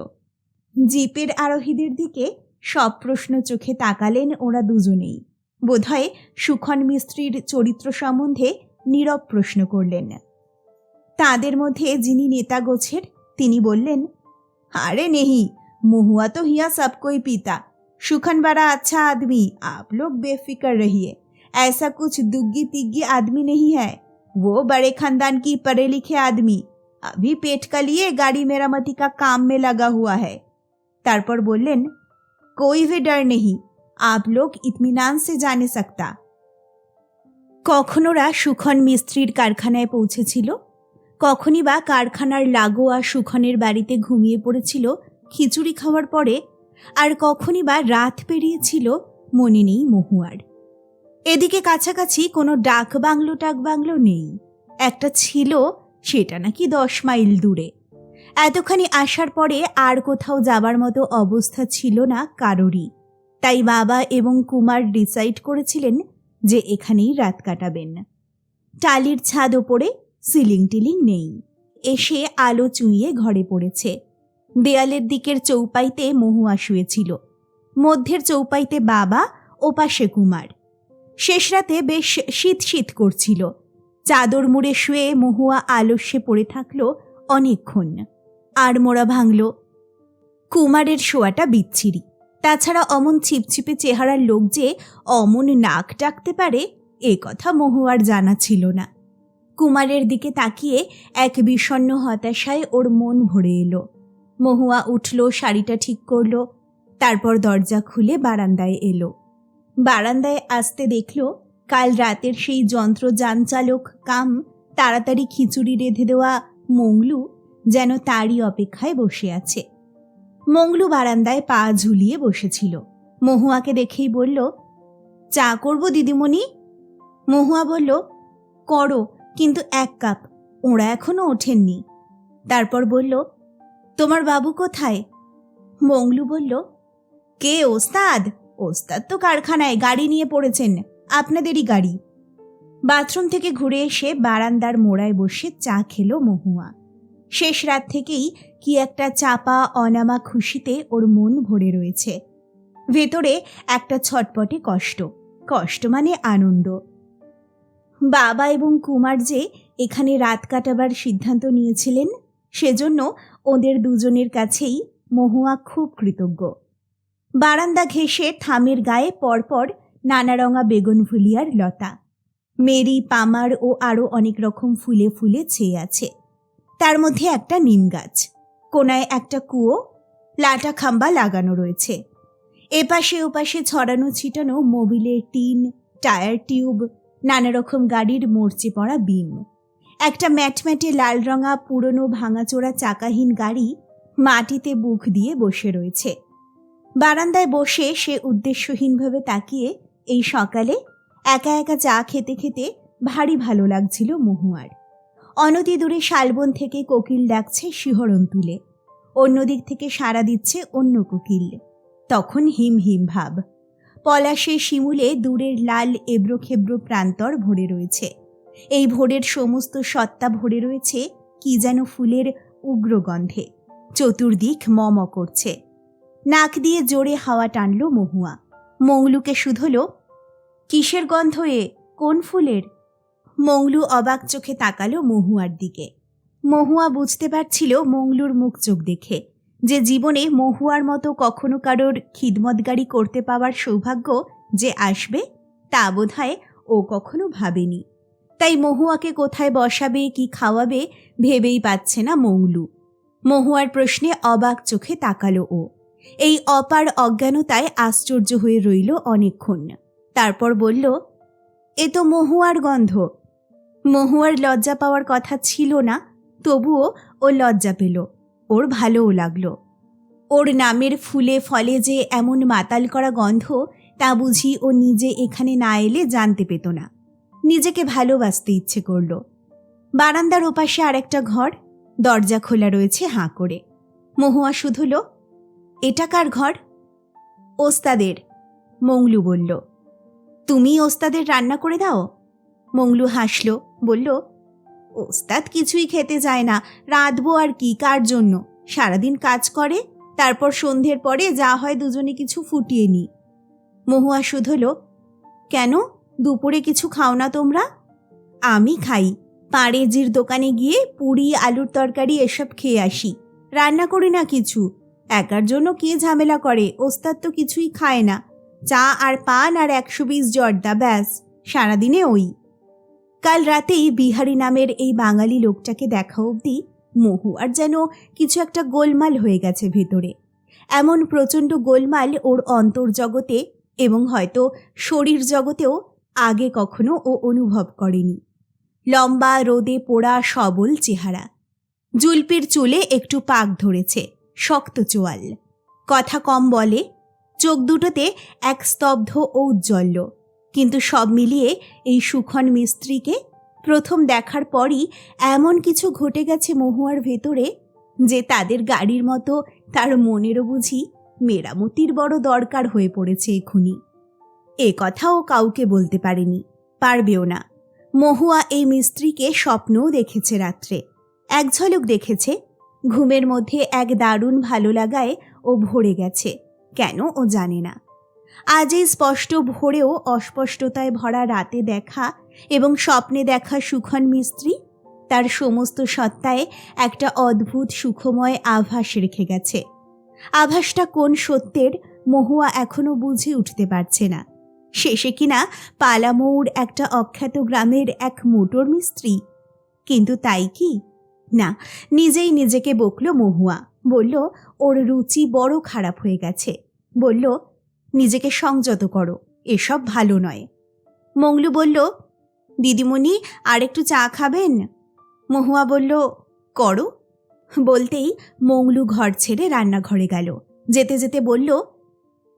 Speaker 1: জিপের আরোহীদের দিকে সব প্রশ্ন চোখে তাকালেন ওরা দুজনেই। বোধহয় সুখন মিস্ত্রির চরিত্র সম্বন্ধে নীরব প্রশ্ন করলেন। তাদের মধ্যে যিনি নেতা গোছের তিনি বললেন, আরে নেহি, মহুয়া তো হিয়া সবকই পিতা। सुखन बड़ा अच्छा आदमी, आप लोग बेफिक्र रहिए। ऐसा कुछ दुग्गी तिग्गी आदमी नहीं है, वो बड़े खानदान की पढ़े लिखे आदमी, अभी पेट का लिए गाड़ी मेरामती का काम में लगा हुआ है। तारपर बोलें, कोई भी डर नहीं, आप लोग इत्मीनान से जाने सकता। কখনোরা সুখন মিস্ত্রির কারখানায় পৌঁছেছিল, কখনই বা কারখানার লাগোয়া সুখনের বাড়িতে ঘুমিয়ে পড়েছিল খিচুড়ি খাওয়ার পরে, আর কখনই বা রাত পেরিয়েছিল মনে নেই মহুয়ার। এদিকে কাছাকাছি কোনো ডাক বাংলো নেই, একটা ছিল, সেটা নাকি 10 মাইল দূরে। এতখানি আসার পরে আর কোথাও যাবার মতো অবস্থা ছিল না কারোরই, তাই বাবা এবং কুমার ডিসাইড করেছিলেন যে এখানেই রাত কাটাবেন। টালির ছাদ ওপরে, সিলিং টিলিং নেই, এসে আলো চুইয়ে ঘরে পড়েছে। দেয়ালের দিকের চৌপাইতে মহুয়া শুয়েছিল, মধ্যের চৌপাইতে বাবা ও পাশে কুমার। শেষ রাতে বেশ শীত শীত করছিল, চাদর মুড়ে শুয়ে মহুয়া আলস্যে পড়ে থাকলো অনেকক্ষণ। আর মোড়া ভাঙল। কুমারের শোয়াটা বিচ্ছিরি, তাছাড়া অমন ছিপছিপে চেহারার লোক যে অমন নাক ডাকতে পারে এ কথা মহুয়ার জানা ছিল না। কুমারের দিকে তাকিয়ে এক বিষণ্ণ হতাশায় ওর মন ভরে এলো। মহুয়া উঠল, শাড়িটা ঠিক করল, তারপর দরজা খুলে বারান্দায় এলো। বারান্দায় আসতে দেখল কাল রাতের সেই যন্ত্র যানচালক কাম তাড়াতাড়ি খিচুড়ি রেঁধে দেওয়া মংলু যেন তারই অপেক্ষায় বসে আছে। মংলু বারান্দায় পা ঝুলিয়ে বসেছিল। মহুয়াকে দেখেই বলল, চা করব দিদিমণি? মহুয়া বলল, করো, কিন্তু 1 কাপ, ওরা এখনো ওঠেননি। তারপর বলল, তোমার বাবু কোথায়? মংলু বলল, কে ওস্তাদ? ওস্তাদ তো কারখানায় গাড়ি নিয়ে পড়েছেন, আপনাদেরই গাড়ি। বাথরুম থেকে ঘুরে এসে বারান্দার মোড়ায় বসে চা খেলো মহুয়া। শেষ রাত থেকেই কি একটা চাপা অনামা খুশিতে ওর মন ভরে রয়েছে। ভেতরে একটা ছটপটে কষ্ট, কষ্ট মানে আনন্দ। বাবা এবং কুমার যে এখানে রাত কাটাবার সিদ্ধান্ত নিয়েছিলেন, সেজন্য ওদের দুজনের কাছেই মহুয়া খুব কৃতজ্ঞ। বারান্দা ঘেঁষে থামের গায়ে পরপর নানারঙা বেগুনফুলিয়ার লতা, মেরি, পামার ও আরও অনেক রকম ফুলে ফুলে ছেয়ে আছে। তার মধ্যে একটা নিম গাছ, কোনায় একটা কুয়ো, লাটা খাম্বা লাগানো রয়েছে। এপাশে ওপাশে ছড়ানো ছিটানো মোবিলের টিন, টায়ার টিউব, নানা রকম গাড়ির মরচে পড়া বিম। একটা ম্যাটম্যাটে লাল রঙা পুরনো ভাঙাচোরা চাকাহীন গাড়ি মাটিতে বুক দিয়ে বসে রয়েছে। বারান্দায় বসে সে উদ্দেশ্যহীনভাবে তাকিয়ে এই সকালে একা একা চা খেতে খেতে ভারী ভালো লাগছিল মহুয়ার। অনতি দূরে শালবন থেকে কোকিল ডাকছে শিহরণ তুলে, অন্যদিক থেকে সাড়া দিচ্ছে অন্য কোকিল। তখন হিম হিম ভাব। পলাশে শিমুলে দূরের লাল এবড়োখেবড়ো প্রান্তর ভরে রয়েছে। এই ভোরের সমস্ত সত্তা ভরে রয়েছে কি যেন ফুলের উগ্র গন্ধে। চতুর্দিক মম করছে। নাক দিয়ে জোরে হাওয়া টানল মহুয়া। মংলুকে শুধল, কিসের গন্ধ এ? কোন ফুলের? মংলু অবাক চোখে তাকালো মহুয়ার দিকে। মহুয়া বুঝতে পারছিল মংলুর মুখ চোখ দেখে যে জীবনে মহুয়ার মতো কখনো কারোর খিদমতগারি করতে পাওয়ার সৌভাগ্য যে আসবে তা বোধহয় ও কখনো ভাবেনি। তাই মহুয়াকে কোথায় বসাবে, কি খাওয়াবে ভেবেই পাচ্ছে না মংলু। মহুয়ার প্রশ্নে অবাক চোখে তাকালো ও। এই অপার অজ্ঞানতায় আশ্চর্য হয়ে রইল অনেকক্ষণ। তারপর বলল, এ তো মহুয়ার গন্ধ। মহুয়ার লজ্জা পাওয়ার কথা ছিল না, তবুও ও লজ্জা পেল। ওর ভালোও লাগলো। ওর নামের ফুলে ফলে যে এমন মাতাল করা গন্ধ তা বুঝি ও নিজে এখানে না এলে জানতে পেত না। নিজেকে ভালোবাসতে ইচ্ছে করল। বারান্দার ওপাশে আরেকটা ঘর, দরজা খোলা রয়েছে হাঁ করে। মহুয়া শুধল, এটা কার ঘর? ওস্তাদের। মংলু বলল, তুমি ওস্তাদের রান্না করে দাও? মংলু হাসল, বলল, ওস্তাদ কিছুই খেতে যায় না, রাঁধবো আর কি, কার জন্য? সারাদিন কাজ করে, তারপর সন্ধ্যের পরে যা হয় দুজনে কিছু ফুটিয়ে নি। মহুয়া শুধল, কেন, দুপুরে কিছু খাও না তোমরা? আমি খাই, পাড়েজির দোকানে গিয়ে পুরি, আলুর তরকারি এসব খেয়ে আসি, রান্না করি না কিছু। একার জন্য কে ঝামেলা করে, ওস্তাদ তো কিছুই খায় না, চা আর পান আর 120 জর্দা, ব্যাস সারাদিনে ওই। কাল রাতেই বিহারী নামের এই বাঙালি লোকটাকে দেখা অবধি মহুয়ার যেন কিছু একটা গোলমাল হয়ে গেছে ভেতরে। এমন প্রচণ্ড গোলমাল ওর অন্তর্জগতে এবং হয়তো শরীর জগতেও আগে কখনো ও অনুভব করেনি। লম্বা, রোদে পোড়া, সবল চেহারা, জুলপির চুলে একটু পাক ধরেছে, শক্ত চোয়াল, কথা কম বলে, চোখ দুটোতে এক স্তব্ধ ঔজ্জ্বল্য। কিন্তু সব মিলিয়ে এই সুখন মিস্ত্রিকে প্রথম দেখার পরই এমন কিছু ঘটে গেছে মহুয়ার ভেতরে যে তাদের গাড়ির মতো তার মনেরও বুঝি মেরামতির বড় দরকার হয়ে পড়েছে এখুনি। এ কথাও কাউকে বলতে পারেনি, পারবেও না। মহুয়া এই মিস্ত্রিকে স্বপ্নও দেখেছে রাত্রে, এক ঝলক দেখেছে। ঘুমের মধ্যে এক দারুণ ভালো লাগায় ও ভরে গেছে, কেন ও জানে না। আজ এই স্পষ্ট ভোরেও অস্পষ্টতায় ভরা রাতে দেখা এবং স্বপ্নে দেখা সুখন মিস্ত্রি তার সমস্ত সত্তায় একটা অদ্ভুত সুখময় আভাস রেখে গেছে। আভাসটা কোন সত্যের মহুয়া এখনো বুঝে উঠতে পারছে না। শেষে কিনা পালামৌর একটা অখ্যাত গ্রামের এক মোটর মিস্ত্রি, কিন্তু তাই কি না, নিজেই নিজেকে বকল মহুয়া। বলল ওর রুচি বড় খারাপ হয়ে গেছে। বলল নিজেকে সংযত করো, এসব ভালো নয়। মংলু বলল দিদিমণি আর একটু চা খাবেন? মহুয়া বলল করো। বলতেই মংলু ঘর ছেড়ে রান্নাঘরে গেল। যেতে যেতে বলল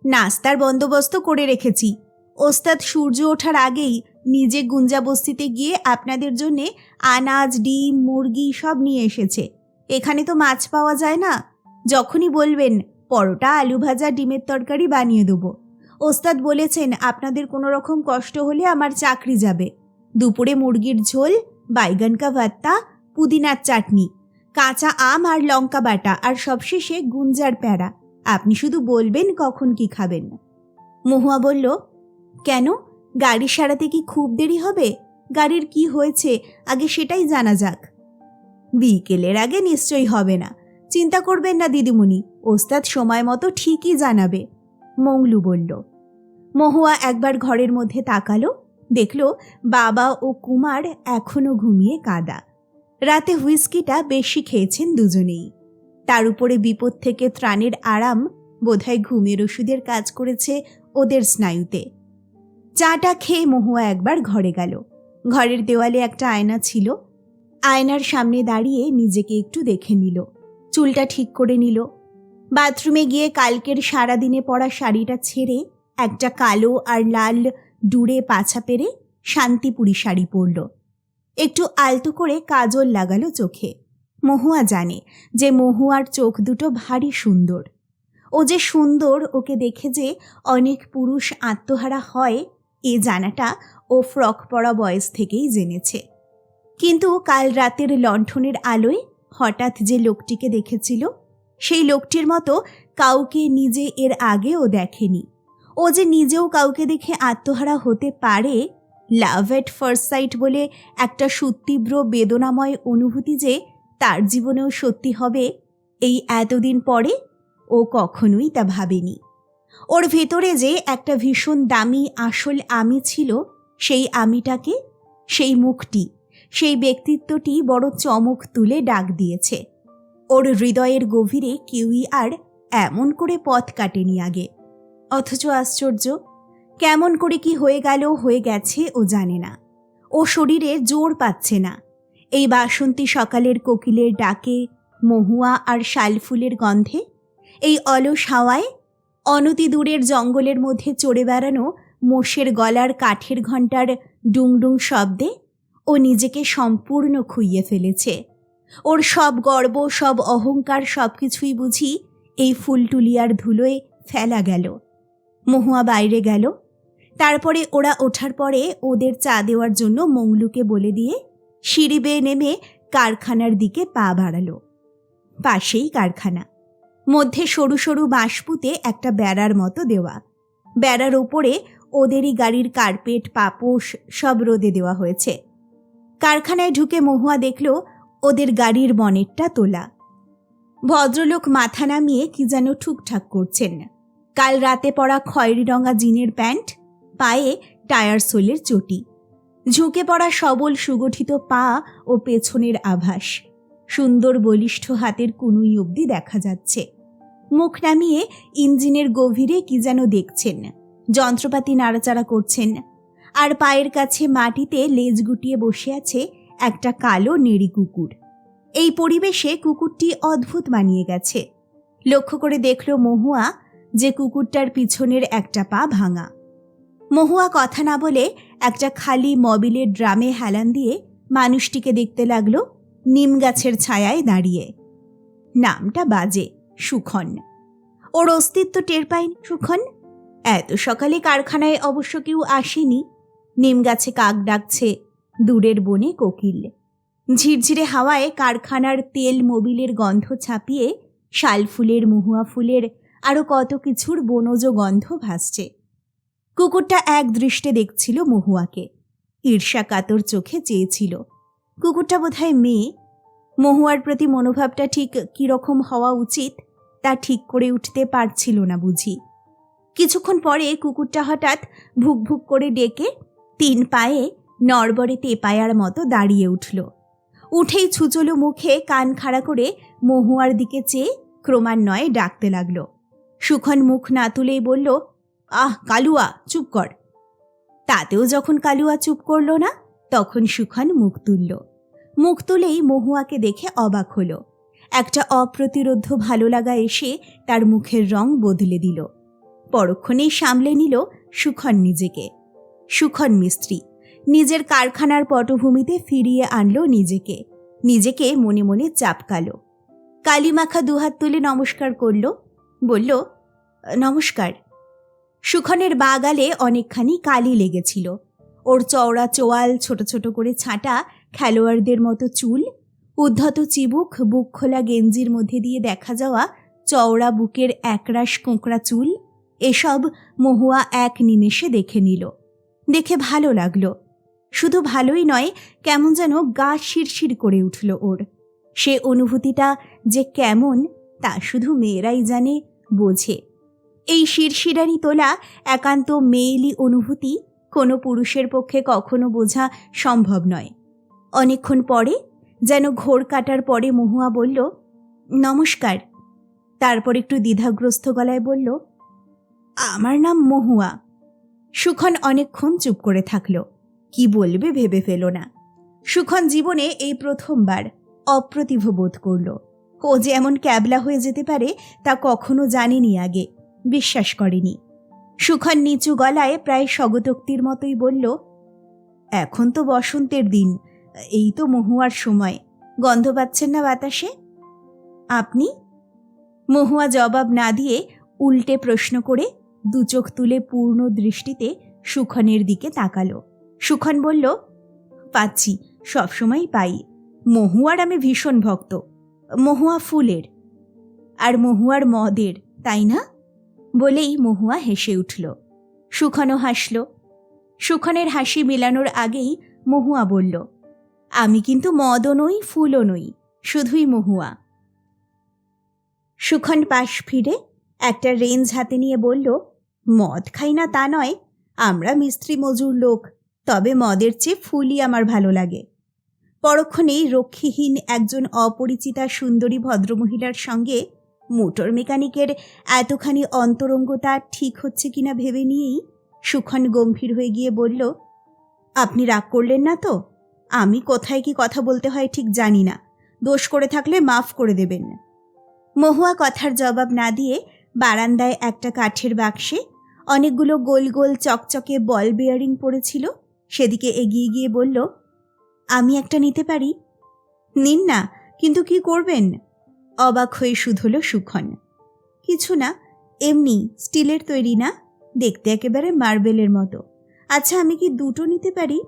Speaker 1: নাস্তার বন্দোবস্ত করে রেখেছি, ওস্তাদ সূর্য ওঠার আগেই নিজে গুঞ্জাবস্তিতে গিয়ে আপনাদের জন্যে আনাজ, ডিম, মুরগি সব নিয়ে এসেছে। এখানে তো মাছ পাওয়া যায় না, যখনই বলবেন পরোটা, আলু ভাজা, ডিমের তরকারি বানিয়ে দেবো। ওস্তাদ বলেছেন আপনাদের কোনো রকম কষ্ট হলে আমার চাকরি যাবে। দুপুরে মুরগির ঝোল, বাইগান কা ভর্তা, পুদিনার চাটনি, কাঁচা আম আর লঙ্কা বাটা, আর সবশেষে গুঞ্জার প্যাড়া। আপনি শুধু বলবেন কখন কি খাবেন। মহুয়া বলল কেন, গাড়ি সারাতে কি খুব দেরি হবে? গাড়ির কি হয়েছে আগে সেটাই জানা যাক। বিকেলের আগে নিশ্চয়ই হবে না, চিন্তা করবেন না দিদিমণি, ওস্তাদ সময় মতো ঠিকই জানাবে, মংলু বলল। মহুয়া একবার ঘরের মধ্যে তাকালো, দেখল বাবা ও কুমার এখনো ঘুমিয়ে কাঁদা। রাতে হুইস্কিটা বেশি খেয়েছেন দুজনেই। তার উপরে বিপদ থেকে ত্রাণের আরাম বোধহয় ঘুমের ওষুধের কাজ করেছে ওদের স্নায়ুতে। চাটা খেয়ে মহুয়া একবার ঘরে গেল। ঘরের দেওয়ালে একটা আয়না ছিল, আয়নার সামনে দাঁড়িয়ে নিজেকে একটু দেখে নিল, চুলটা ঠিক করে নিল। বাথরুমে গিয়ে কালকের সারাদিনে পরা শাড়িটা ছেড়ে একটা কালো আর লাল ডুরে পাছা পেরে শান্তিপুরি শাড়ি পরল। একটু আলতো করে কাজল লাগালো চোখে। মহুয়া জানে যে মহুয়ার চোখ দুটো ভারী সুন্দর। ও যে সুন্দর ওকে দেখে যে অনেক পুরুষ আত্মহারা হয়, এ জানাটা ও ফ্রক পরা বয়স থেকেই জেনেছে। কিন্তু কাল রাতের লণ্ঠনের আলোয় হঠাৎ যে লোকটিকে দেখেছিল, সেই লোকটির মতো কাউকে নিজে এর আগে ও দেখেনি। ও যে নিজেও কাউকে দেখে আত্মহারা হতে পারে, লাভ এট ফার্স্ট সাইট বলে একটা সুতীব্র বেদনাময় অনুভূতি যে তার জীবনেও সত্যি হবে, এই এতদিন পরে ও কখনোই তা ভাবেনি। ওর ভেতরে যে একটা ভীষণ দামি আসল আমি ছিল, সেই আমিটাকে, সেই মুখটি, সেই ব্যক্তিত্বটি বড় চমক তুলে ডাক দিয়েছে। ওর হৃদয়ের গভীরে কেউই আর এমন করে পথ কাটেনি আগে। অথচ আশ্চর্য, কেমন করে কি হয়ে গেল, হয়ে গেছে ও জানে না। ও শরীরে জোর পাচ্ছে না। এই বাসন্তী সকালের কোকিলের ডাকে, মহুয়া আর শালফুলের গন্ধে, এই অলস হাওয়ায়, অনতি দূরের জঙ্গলের মধ্যে চড়ে বেড়ানো মোষের গলার কাঠের ঘণ্টার ডুংডুং শব্দে ও নিজেকে সম্পূর্ণ খুইয়ে ফেলেছে। ওর সব গর্ব, সব অহংকার, সব কিছুই বুঝি এই ফুলটুলিয়ার ধুলোয় ফেলা গেল। মহুয়া বাইরে গেল। তারপরে ওরা ওঠার পরে ওদের চা দেওয়ার জন্য মংলুকে বলে দিয়ে সিঁড়ি বেয়ে নেমে কারখানার দিকে পা বাড়ালো। পাশেই কারখানা, মধ্যে সরু সরু বাঁশ পুঁতে একটা বেড়ার মতো দেওয়া। বেড়ার ওপরে ওদেরই গাড়ির কার্পেট, পাপোশ সব রোদে দেওয়া হয়েছে। কারখানায় ঢুকে মহুয়া দেখল ওদের গাড়ির বনেটটা তোলা। ভদ্রলোক মাথা নামিয়ে কি যেন ঠুকঠাক করছেন। কাল রাতে পরা খয়েরি রঙা জিনের প্যান্ট, পায়ে টায়ার সোলের চটি, ঝুঁকে পড়া সবল সুগঠিত পা ও পেছনের আভাস, সুন্দর বলিষ্ঠ হাতের কুনুই অবধি দেখা যাচ্ছে। মুখ নামিয়ে ইঞ্জিনের গভীরে কি যেন দেখছেন, যন্ত্রপাতি নাড়াচাড়া করছেন। আর পায়ের কাছে মাটিতে লেজ গুটিয়ে বসে আছে একটা কালো নেড়ি কুকুর। এই পরিবেশে কুকুরটি অদ্ভুত মানিয়ে গেছে। লক্ষ্য করে দেখল মহুয়া যে কুকুরটার পিছনের একটা পা ভাঙা। মহুয়া কথা না বলে একটা খালি মবিলের ড্রামে হেলান দিয়ে মানুষটিকে দেখতে লাগলো নিম গাছের ছায়ায় দাঁড়িয়ে। নামটা বাজে, সুখন। ওর অস্তিত্ব টের পায়নি সুখন। এত সকালে কারখানায় অবশ্য কেউ আসেনি। নিম গাছে কাক ডাকছে, দূরের বনে কোকিল। ঝিরঝিরে হাওয়ায় কারখানার তেল মোবিলের গন্ধ ছাপিয়ে শালফুলের, মহুয়া ফুলের আরও কত কিছুর বনজ গন্ধ ভাসছে। কুকুরটা এক দৃষ্টে দেখছিল মহুয়াকে, ঈর্ষা কাতর চোখে চেয়েছিল। কুকুরটা বোধহয় মেয়ে। মহুয়ার প্রতি মনোভাবটা ঠিক কীরকম হওয়া উচিত তা ঠিক করে উঠতে পারছিল না বুঝি। কিছুক্ষণ পরে কুকুরটা হঠাৎ ভুক ভুক করে ডেকে 3 পায়ে নড়বড়ে তেপায়ার মতো দাঁড়িয়ে উঠল। উঠেই ছুচলো মুখে কান খাড়া করে মহুয়ার দিকে চেয়ে ক্রমান্বয়ে ডাকতে লাগল। সুখন মুখ না তুলেই বলল, আহ কালুয়া, চুপ কর। তাতেও যখন কালুয়া চুপ করল না, তখন সুখন মুখ তুলল। মুখ তুলেই মহুয়াকে দেখে অবাক হলো। একটা অপ্রতিরোধ্য ভালো লাগা এসে তার মুখের রং বদলে দিল। পরক্ষণেই সামলে নিল সুখন নিজেকে। সুখন মিস্ত্রি নিজের কারখানার পটভূমিতে ফিরিয়ে আনল নিজেকে। নিজেকে মনে মনে চাপকালো। কালিমাখা দুহাত তুলে নমস্কার করল, বলল, নমস্কার। সুখনের বা গালে অনেকখানি কালি লেগেছিল। ওর চওড়া চোয়াল, ছোট ছোট করে ছাঁটা খেলোয়াড়দের মতো চুল, উদ্ধত চিবুক, বুক খোলা গেঞ্জির মধ্যে দিয়ে দেখা যাওয়া চওড়া বুকের একরাশ কোঁকড়া চুল, এসব মহুয়া এক নিমেষে দেখে নিল। দেখে ভালো লাগলো। শুধু ভালোই নয়, কেমন যেন গা শিরশির করে উঠল ওর। সে অনুভূতিটা যে কেমন তা শুধু মেয়েরাই জানে, বোঝে। এই শিরশিরানি তোলা একান্ত মেয়েলি অনুভূতি কোনো পুরুষের পক্ষে কখনো বোঝা সম্ভব নয়। অনেকক্ষণ পরে, যেন ঘোর কাটার পরে, মহুয়া বলল, নমস্কার। তারপর একটু দ্বিধাগ্রস্ত গলায় বলল, আমার নাম মহুয়া। সুখন অনেকক্ষণ চুপ করে থাকল। কি বলবে ভেবে ফেল না। সুখন জীবনে এই প্রথমবার অপ্রতিভ বোধ করল। ও যে এমন ক্যাবলা হয়ে যেতে পারে তা কখনো জানেনি আগে, বিশ্বাস করেনি। সুখন নিচু গলায় প্রায় স্বগতোক্তির মতোই বলল, এখন তো বসন্তের দিন, এই তো মহুয়ার সময়, গন্ধ পাচ্ছেন না বাতাসে? আপনি? মহুয়া জবাব না দিয়ে উল্টে প্রশ্ন করে দু চোখ তুলে পূর্ণ দৃষ্টিতে সুখনের দিকে তাকালো। সুখন বলল, পাচ্ছি, সবসময় পাই। মহুয়ার আমি ভীষণ ভক্ত। মহুয়া ফুলের আর মহুয়ার মদের, তাই না? বলেই মহুয়া হেসে উঠল। সুখনও হাসল। সুখনের হাসি মেলানোর আগেই মহুয়া বলল, আমি কিন্তু মদও নই, ফুলও নই, শুধুই মহুয়া। সুখন পাশ ফিরে একটা রেঞ্জ হাতে নিয়ে বলল, মদ খাই না তা নয়, আমরা মিস্ত্রি মজুর লোক, তবে মদের চেয়ে ফুলই আমার ভালো লাগে। পরক্ষণেই রক্ষীহীন একজন অপরিচিতা সুন্দরী ভদ্রমহিলার সঙ্গে মোটর মেকানিকের এতখানি অন্তরঙ্গতা ঠিক হচ্ছে কিনা ভেবে নিয়েই সুখন গম্ভীর হয়ে গিয়ে বলল, আপনি রাগ করলেন না তো? আমি কোথায় কি কথা বলতে হয় ঠিক জানি না, দোষ করে থাকলে মাফ করে দেবেন। মহুয়া কথার জবাব না দিয়ে বারান্দায় একটা কাঠের বাক্সে অনেকগুলো গোল গোল চকচকে বল বেয়ারিং পড়েছিল, সেদিকে এগিয়ে গিয়ে বলল, আমি একটা নিতে পারি? নিন না, কিন্তু কি করবেন? অবাক হয়ে শুধল সুখন। কিছু না, এমনি স্টিলের তৈরি না, দেখতে একেবারে মার্বেলের মতো। আচ্ছা, আমি কি দুটো নিতে পারি?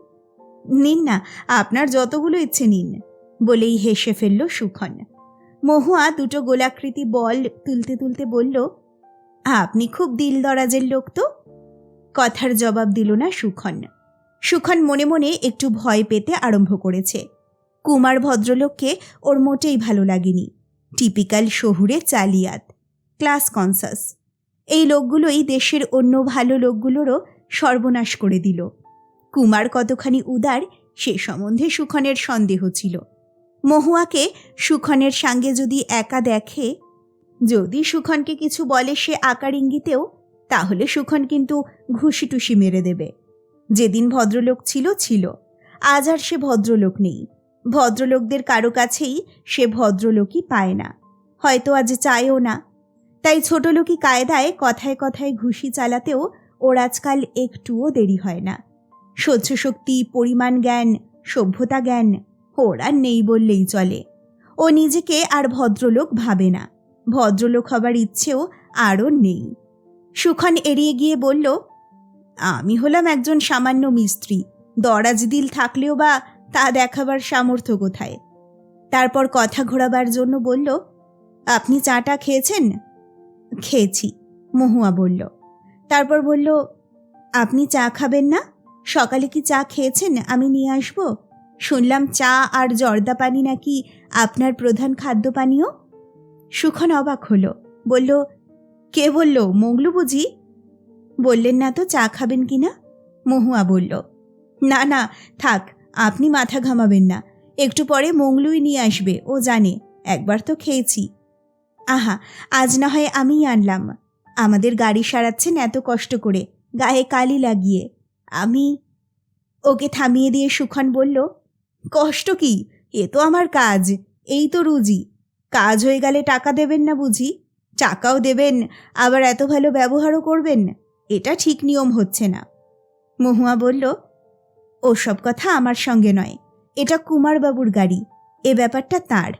Speaker 1: নিন না, আপনার যতগুলো ইচ্ছে নিন, বলেই হেসে ফেলল সুখন। মহুয়া দুটো গোলাকৃতি বল তুলতে তুলতে বলল, আপনি খুব দিল দরাজের লোক তো। কথার জবাব দিল না সুখন। সুখন মনে মনে একটু ভয় পেতে আরম্ভ করেছে। কুমার ভদ্রলোককে ওর মোটেই ভালো লাগেনি। টিপিক্যাল শহুরে চালিয়াত, ক্লাস কনসাস। এই লোকগুলোই দেশের অন্য ভালো লোকগুলোরও সর্বনাশ করে দিল। কুমার কতখানি উদার সে সম্বন্ধে সুখনের সন্দেহ ছিল। মহুয়াকে সুখনের সঙ্গে যদি একা দেখে, যদি সুখনকে কিছু বলে সে আকার ইঙ্গিতেও, তাহলে সুখন কিন্তু ঘুষি টুসি মেরে দেবে। যেদিন ভদ্রলোক ছিল ছিল, আজ আর সে ভদ্রলোক নেই। ভদ্রলোকদের কারো কাছেই সে ভদ্রলোকই পায় না, হয়তো আজ চায়ও না। তাই ছোটলোকি কায়দায় কথায় কথায় ঘুষি চালাতেও ওর আজকাল একটুও দেরি হয় না। সহ্য শক্তি, পরিমাণ জ্ঞান, সভ্যতা জ্ঞান ওর আর নেই বললেই চলে। ও নিজেকে আর ভদ্রলোক ভাবে না, ভদ্রলোক হবার ইচ্ছেও আরও নেই। সুখন এড়িয়ে গিয়ে বলল, আমি হলাম একজন সামান্য মিস্ত্রি, দরাজ দিল থাকলেও বা তা দেখাবার সামর্থ্য কোথায়। তারপর কথা ঘোরাবার জন্য বলল, আপনি চাটা খেয়েছেন? খেয়েছি, মহুয়া বলল। তারপর বলল, আপনি চা খাবেন না? সকালে কি চা খেয়েছেন? আমি নিয়ে আসব। শুনলাম চা আর জর্দা পানি নাকি আপনার প্রধান খাদ্য পানীয়। সুখন অবাক হলো, বলল, কে বলল? মোগলু বুঝি? বললেন না তো চা খাবেন কি না। মহুয়া বলল, না না থাক, আপনি মাথা ঘামাবেন না, একটু পরে মংলুই নিয়ে আসবে, ও জানে, একবার তো খেয়েছি। আহা, আজ না হয় আমিই আনলাম। আমাদের গাড়ি সারাচ্ছেন এত কষ্ট করে, গায়ে কালি লাগিয়ে। আমি। ওকে থামিয়ে দিয়ে সুখন বলল, কষ্ট কি? এ তো আমার কাজ, এই তো রুজি। কাজ হয়ে গেলে টাকা দেবেন না বুঝি? টাকাও দেবেন, আবার এত ভালো ব্যবহারও করবেন, এটা ঠিক নিয়ম হচ্ছে না। মহুয়া বলল, ওসব কথা আমার সঙ্গে নয়, এটা কুমারবাবুর গাড়ি, এ ব্যাপারটা তার,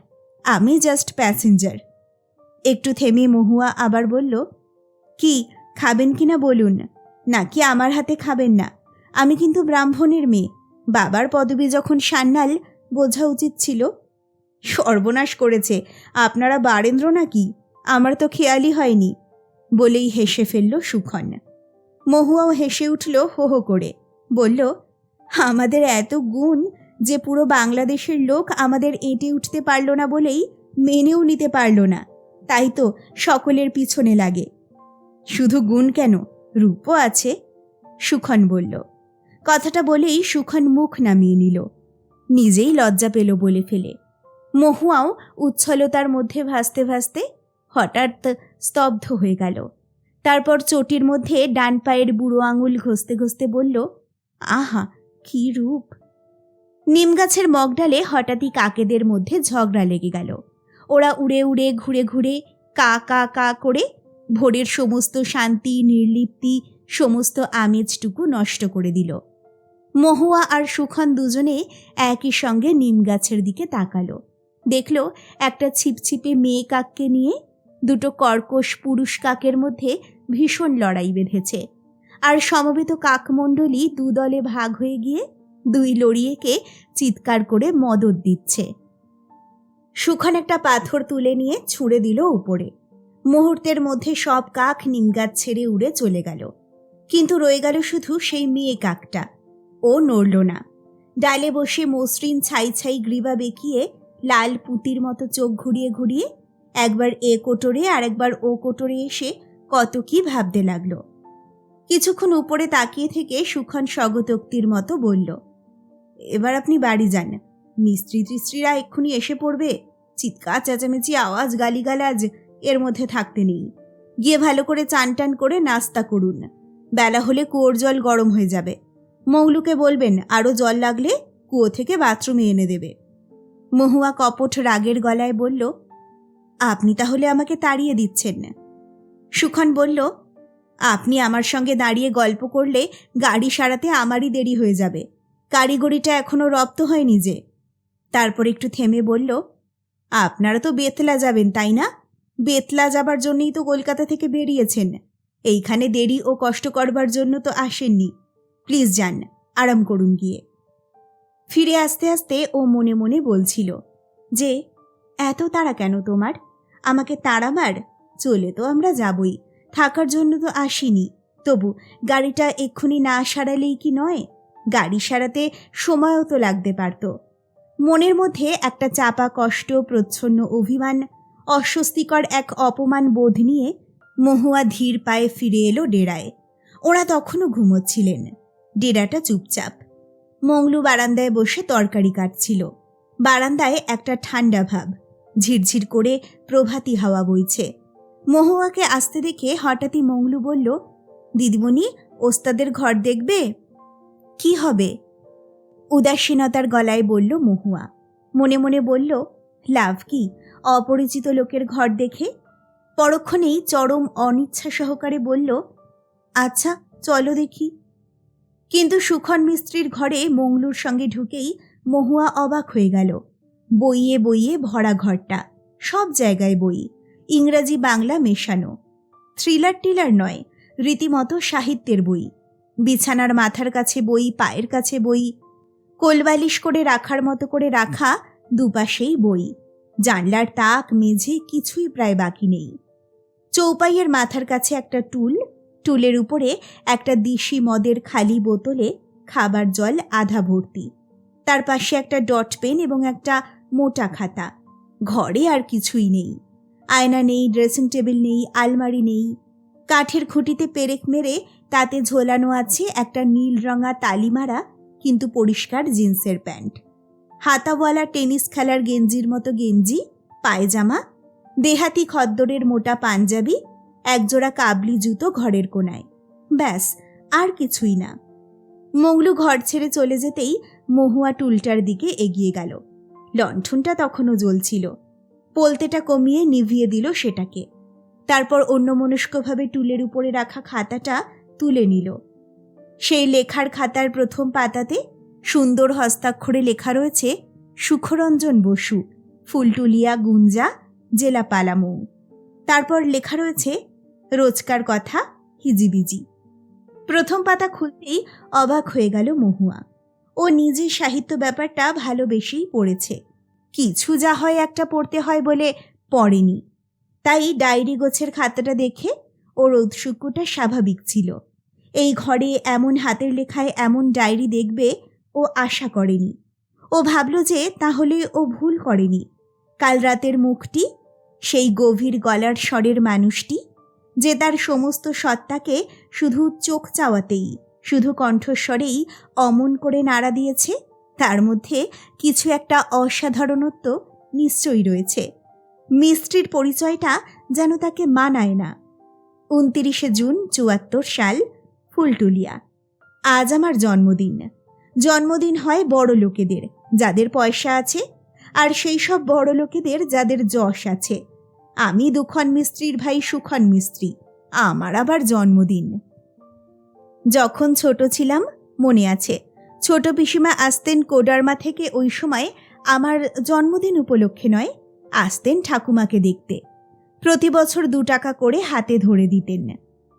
Speaker 1: আমি জাস্ট প্যাসেঞ্জার। একটু থেমে মহুয়া আবার বলল, কি খাবেন কিনা বলুন, নাকি আমার হাতে খাবেন না? আমি কিন্তু ব্রাহ্মণের মেয়ে, বাবার পদবি যখন সান্যাল, বোঝা উচিত ছিল। সর্বনাশ করেছে, আপনারা বারেন্দ্র নাকি? আমার তো খেয়ালই হয়নি, বলেই হেসে ফেলল সুখন। মহুয়াও হেসে উঠল হো হো করে, বলল, আমাদের এত গুণ যে পুরো বাংলাদেশের লোক আমাদের এঁটে উঠতে পারল না বলেই মেনেও নিতে পারল না, তাই তো সকলের পিছনে লাগে। শুধু গুণ কেন, রূপও আছে, সুখন বলল। কথাটা বলেই সুখন মুখ নামিয়ে নিল, নিজেই লজ্জা পেল বলে ফেলে। মহুয়াও উচ্ছলতার মধ্যে ভাসতে ভাসতে হঠাৎ স্তব্ধ হয়ে গেল। তারপর চটির মধ্যে ডান পায়ের বুড়ো আঙুল ঘষতে ঘষতে বলল, আহা কি রূপ। নিমগাছের মগডালে হঠাৎই কাকেদের মধ্যে ঝগড়া লেগে গেল। ওরা উড়ে উড়ে ঘুরে ঘুরে কা কা কা করে ভোরের সমস্ত শান্তি, নির্লিপ্তি, সমস্ত আমেজটুকু নষ্ট করে দিল। মহুয়া আর সুখন দুজনে একই সঙ্গে নিমগাছের দিকে তাকালো। দেখল একটা ছিপছিপে মেয়ে কাককে নিয়ে দুটো কর্কশ পুরুষ কাকের মধ্যে ভীষণ লড়াই বেঁধেছে, আর সমবেত কাকমণ্ডলী দুদলে ভাগ হয়ে গিয়ে দুই লড়িয়েকে চিৎকার করে মদত দিচ্ছে। সুখন একটা পাথর তুলে নিয়ে ছুঁড়ে দিল উপরে। মুহূর্তের মধ্যে সব কাক নিমগাছ ছেড়ে উড়ে চলে গেল, কিন্তু রয়ে গেল শুধু সেই মেয়ে কাকটা। ও নড়ল না, ডালে বসে মসৃণ ছাই ছাই গ্রীবা বেঁকিয়ে লাল পুঁতির মতো চোখ ঘুরিয়ে ঘুরিয়ে একবার এ কোটরে আর একবার ও কোটরে এসে কত কি ভাবতে লাগলো। কিছুক্ষণ উপরে তাকিয়ে থেকে সুখন স্বগতোক্তির মতো বলল, এবার আপনি বাড়ি যান, মিস্ত্রি টিস্ত্রিরা এক্ষুনি এসে পড়বে, চিৎকার চেঁচামেচি, আওয়াজ, গালিগালাজ এর মধ্যে থাকতে নেই। গিয়ে ভালো করে চান টান করে নাস্তা করুন, বেলা হলে কুয়োর জল গরম হয়ে যাবে। মৌলুকে বলবেন আরও জল লাগলে কুয়ো থেকে বাথরুমে এনে দেবে। মহুয়া কপট রাগের গলায় বলল, আপনি তাহলে আমাকে তাড়িয়ে দিচ্ছেন না? সুখন বলল, আপনি আমার সঙ্গে দাঁড়িয়ে গল্প করলে গাড়ি সারাতে আমারই দেরি হয়ে যাবে, কারিগরিটা এখনও রপ্ত হয়নি যে। তারপর একটু থেমে বলল, আপনারা তো বেতলা যাবেন তাই না? বেতলা যাবার জন্যই তো কলকাতা থেকে বেরিয়েছেন, এইখানে দেরি ও কষ্ট করবার জন্য তো আসেননি। প্লিজ যান, আরাম করুন গিয়ে। ফিরে আসতে আসতে ও মনে মনে বলছিল যে, এত তাড়া কেন তোমার? আমাকে তাড়া মার, চলে তো আমরা যাবই, থাকার জন্য তো আসিনি। তবু গাড়িটা এক্ষুনি না সারালেই কি নয়? গাড়ি সারাতে সময়ও তো লাগতে পারত। মনের মধ্যে একটা চাপা কষ্ট, প্রচ্ছন্ন অভিমান, অস্বস্তিকর এক অপমান বোধ নিয়ে মহুয়া ধীর পায়ে ফিরে এলো ডেরায়। ওরা তখনও ঘুমোচ্ছিলেন। ডেরাটা চুপচাপ। মংলু বারান্দায় বসে তরকারি কাটছিল। বারান্দায় একটা ঠান্ডা ভাব, ঝিরঝির করে প্রভাতী হাওয়া বইছে। মহুয়াকে আসতে দেখে হঠাৎই মংলু বলল, দিদিমণি, ওস্তাদের ঘর দেখবে? কি হবে? উদাসীনতার গলায় বলল মহুয়া। মনে মনে বলল, লাভ কি অপরিচিত লোকের ঘর দেখে? পরক্ষণেই চরম অনিচ্ছা সহকারে বলল, আচ্ছা চলো দেখি। কিন্তু সুখন মিস্ত্রির ঘরে মংলুর সঙ্গে ঢুকেই মহুয়া অবাক হয়ে গেল। বইয়ে বইয়ে ভরা ঘরটা, সব জায়গায় বই, ইংরাজি বাংলা মেশানো। থ্রিলার টিলার নয়, রীতিমতো সাহিত্যের বই। বিছানার মাথার কাছে বই, পায়ের কাছে বই, কোলবালিশ করে রাখার মতো করে রাখা দুপাশেই বই। জানলার তাক, মেঝে কিছুই প্রায় বাকি নেই। চৌপাইয়ের মাথার কাছে একটা টুল, টুলের উপরে একটা দিশি মদের খালি বোতলে খাবার জল আধা ভর্তি, তার পাশে একটা ডট পেন এবং একটা মোটা খাতা। ঘরে আর কিছুই নেই। আয়না নেই, ড্রেসিং টেবিল নেই, আলমারি নেই। কাঠের খুঁটিতে পেরেক মেরে তাতে ঝোলানো আছে একটা নীল রঙা তালিমারা কিন্তু পরিষ্কার জিন্সের প্যান্ট, হাতাওয়ালা টেনিস খেলার গেঞ্জির মতো গেঞ্জি, পায়জামা, দেহাতি খদ্দরের মোটা পাঞ্জাবি, একজোড়া কাবলি জুতো ঘরের কোনায়। ব্যাস, আর কিছুই না। মংলু ঘর ছেড়ে চলে যেতেই মহুয়া টুলটার দিকে এগিয়ে গেল। লণ্ঠনটা তখনও জ্বলছিল। পোলতেটা কমিয়ে নিভিয়ে দিল সেটাকে। তারপর অন্যমনস্কভাবে টুলের উপরে রাখা খাতাটা তুলে নিল। সেই লেখার খাতার প্রথম পাতাতে সুন্দর হস্তাক্ষরে লেখা রয়েছে, সুখরঞ্জন বসু, ফুলটুলিয়া, গুঞ্জা, জেলা পালামৌ। তারপর লেখা রয়েছে, রোজকার কথা, হিজিবিজি। প্রথম পাতা খুলতেই অবাক হয়ে গেল মহুয়া। ও নিজে সাহিত্য ব্যাপারটা ভালোবেসেই পড়েছে। কিছু যা হয় একটা পড়তে হয় বলে পড়েনি। তাই ডায়েরি গোছের খাতাটা দেখে ওর ঔৎসুক্যটা স্বাভাবিক ছিল। এই ঘরে এমন হাতের লেখায় এমন ডায়েরি দেখবে ও আশা করেনি। ও ভাবল যে তাহলে ও ভুল করেনি। কাল রাতের মুখটি, সেই গভীর গলার স্বরের মানুষটি, যে তার সমস্ত সত্তাকে শুধু চোখ চাওয়াতেই, শুধু কণ্ঠস্বরেই অমন করে নাড়া দিয়েছে, তার মধ্যে কিছু একটা অসাধারণত্ব নিশ্চয়ই রয়েছে। মিস্ত্রির পরিচয়টা যেন তাকে মানায় না। 29শে জুন 74 সাল, ফুলটুলিয়া। আজ আমার জন্মদিন। জন্মদিন হয় বড় লোকেদের, যাদের পয়সা আছে, আর সেই সব বড় লোকেদের যাদের যশ আছে। আমি দুখন মিস্ত্রির ভাই সুখন মিস্ত্রি, আমার আবার জন্মদিন। যখন ছোট ছিলাম মনে আছে, ছোট পিসিমা আসতেন কোডারমা থেকে। ওই সময় আমার জন্মদিন উপলক্ষে নয়, আসতেন ঠাকুমাকে দেখতে। প্রতি বছর 2 টাকা করে হাতে ধরে দিতেন।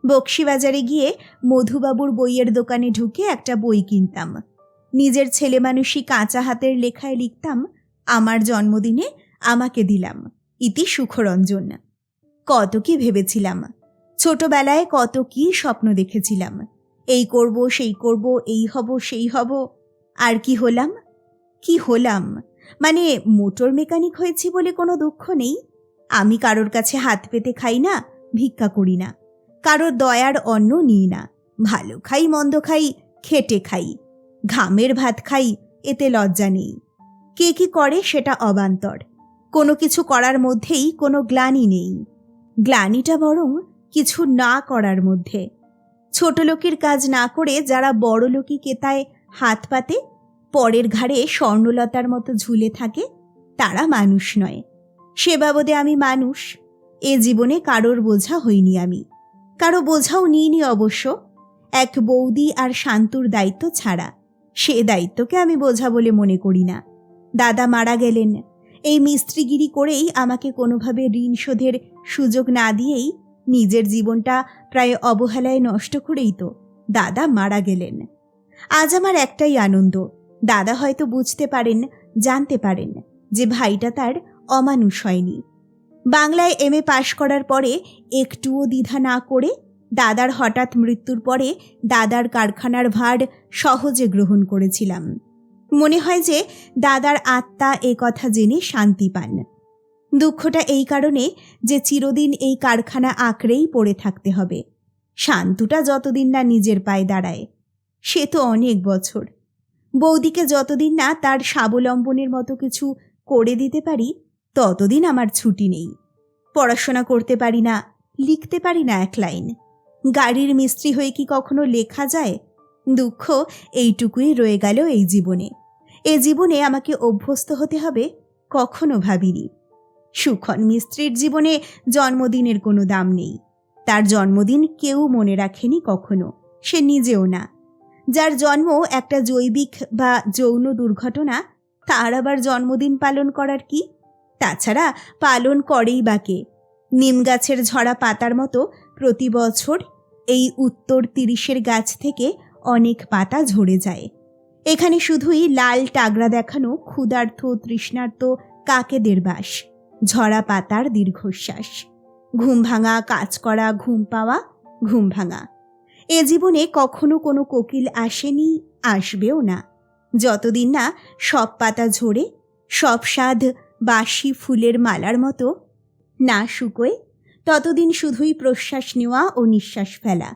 Speaker 1: বক্সিবাজারে গিয়ে মধুবাবুর বইয়ের দোকানে ঢুকে একটা বই কিনতাম। নিজের ছেলে মানুষই কাঁচা হাতের লেখায় লিখতাম, আমার জন্মদিনে আমাকে দিলাম, ইতি সুখরঞ্জন। কত কি ভেবেছিলাম, ছোটবেলায় কত কি স্বপ্ন দেখেছিলাম। এই করব, সেই করব, এই হব, সেই হব। আর কি হলাম? কি হলাম মানে, মোটর মেকানিক হয়েছি বলে কোনো দুঃখ নেই। আমি কারোর কাছে হাত পেতে খাই না, ভিক্ষা করি না, কারোর দয়ার অন্ন নিই না। ভালো খাই, মন্দ খাই, খেটে খাই, ঘামের ভাত খাই, এতে লজ্জা নেই। কে কি করে সেটা অবান্তর। কোনো কিছু করার মধ্যেই কোনো গ্লানি নেই। গ্লানিটা বরং কিছু না করার মধ্যে। ছোট লোকের কাজ না করে যারা বড় লোকি কেতায় হাত পাতে, পরের ঘাড়ে স্বর্ণলতার মতো ঝুলে থাকে, তারা মানুষ নয়। সে বাবদে আমি মানুষ। এ জীবনে কারোর বোঝা হইনি আমি, কারো বোঝাও নিইনি অবশ্য, এক বৌদি আর শান্তুর দায়িত্ব ছাড়া। সে দায়িত্বকে আমি বোঝা বলে মনে করি না। দাদা মারা গেলেন। এই মিস্ত্রিগিরি করেই আমাকে কোনোভাবে ঋণ শোধের সুযোগ না দিয়েই নিজের জীবনটা প্রায় অবহেলায় নষ্ট করেই তো দাদা মারা গেলেন। আজ আমার একটাই আনন্দ, দাদা হয়তো বুঝতে পারেন, জানতে পারেন যে ভাইটা তার অমানুষ হয়নি। বাংলায় MA পাশ করার পরে একটুও দ্বিধা না করে দাদার হঠাৎ মৃত্যুর পরে দাদার কারখানার ভার সহজে গ্রহণ করেছিলাম। মনে হয় যে দাদার আত্মা এ কথা জেনে শান্তি পান। দুঃখটা এই কারণে যে চিরদিন এই কারখানা আঁকড়েই পড়ে থাকতে হবে। শান্তুটা যতদিন না নিজের পায়ে দাঁড়ায়, সে তো অনেক বছর। বৌদিকে যতদিন না তার স্বাবলম্বনের মতো কিছু করে দিতে পারি ততদিন আমার ছুটি নেই। পড়াশোনা করতে পারি না, লিখতে পারি না এক লাইন। গাড়ির মিস্ত্রি হয়ে কি কখনো লেখা যায়? দুঃখ এইটুকুই রয়ে গেল এই জীবনে। এ জীবনে আমাকে অভ্যস্ত হতে হবে কখনো ভাবিনি। সুখন মিস্ত্রির জীবনে জন্মদিনের কোনো দাম নেই। তার জন্মদিন কেউ মনে রাখেনি কখনো, সে নিজেও না। যার জন্ম একটা জৈবিক বা যৌন দুর্ঘটনা, তার আবার জন্মদিন পালন করার কি? তাছাড়া পালন করেই বা কে? নিম গাছের ঝরা পাতার মতো প্রতি বছর এই উত্তর 30-এর গাছ থেকে অনেক পাতা ঝরে যায়। এখানে শুধুই লাল টাগরা দেখানো ক্ষুধার্ত তৃষ্ণার্ত কাকেদের বাস, ঝরা পাতার দীর্ঘশ্বাস, ঘুম ভাঙা, কাজ করা, ঘুম পাওয়া, ঘুম ভাঙা। এ জীবনে কখনো কোনো কোকিল আসেনি, আসবেও না, যতদিন না সব পাতা ঝরে সব স্বাদ বাসি ফুলের মালার মতো না শুকোয়, ততদিন শুধুই প্রশ্বাস নেওয়া ও নিঃশ্বাস ফেলা।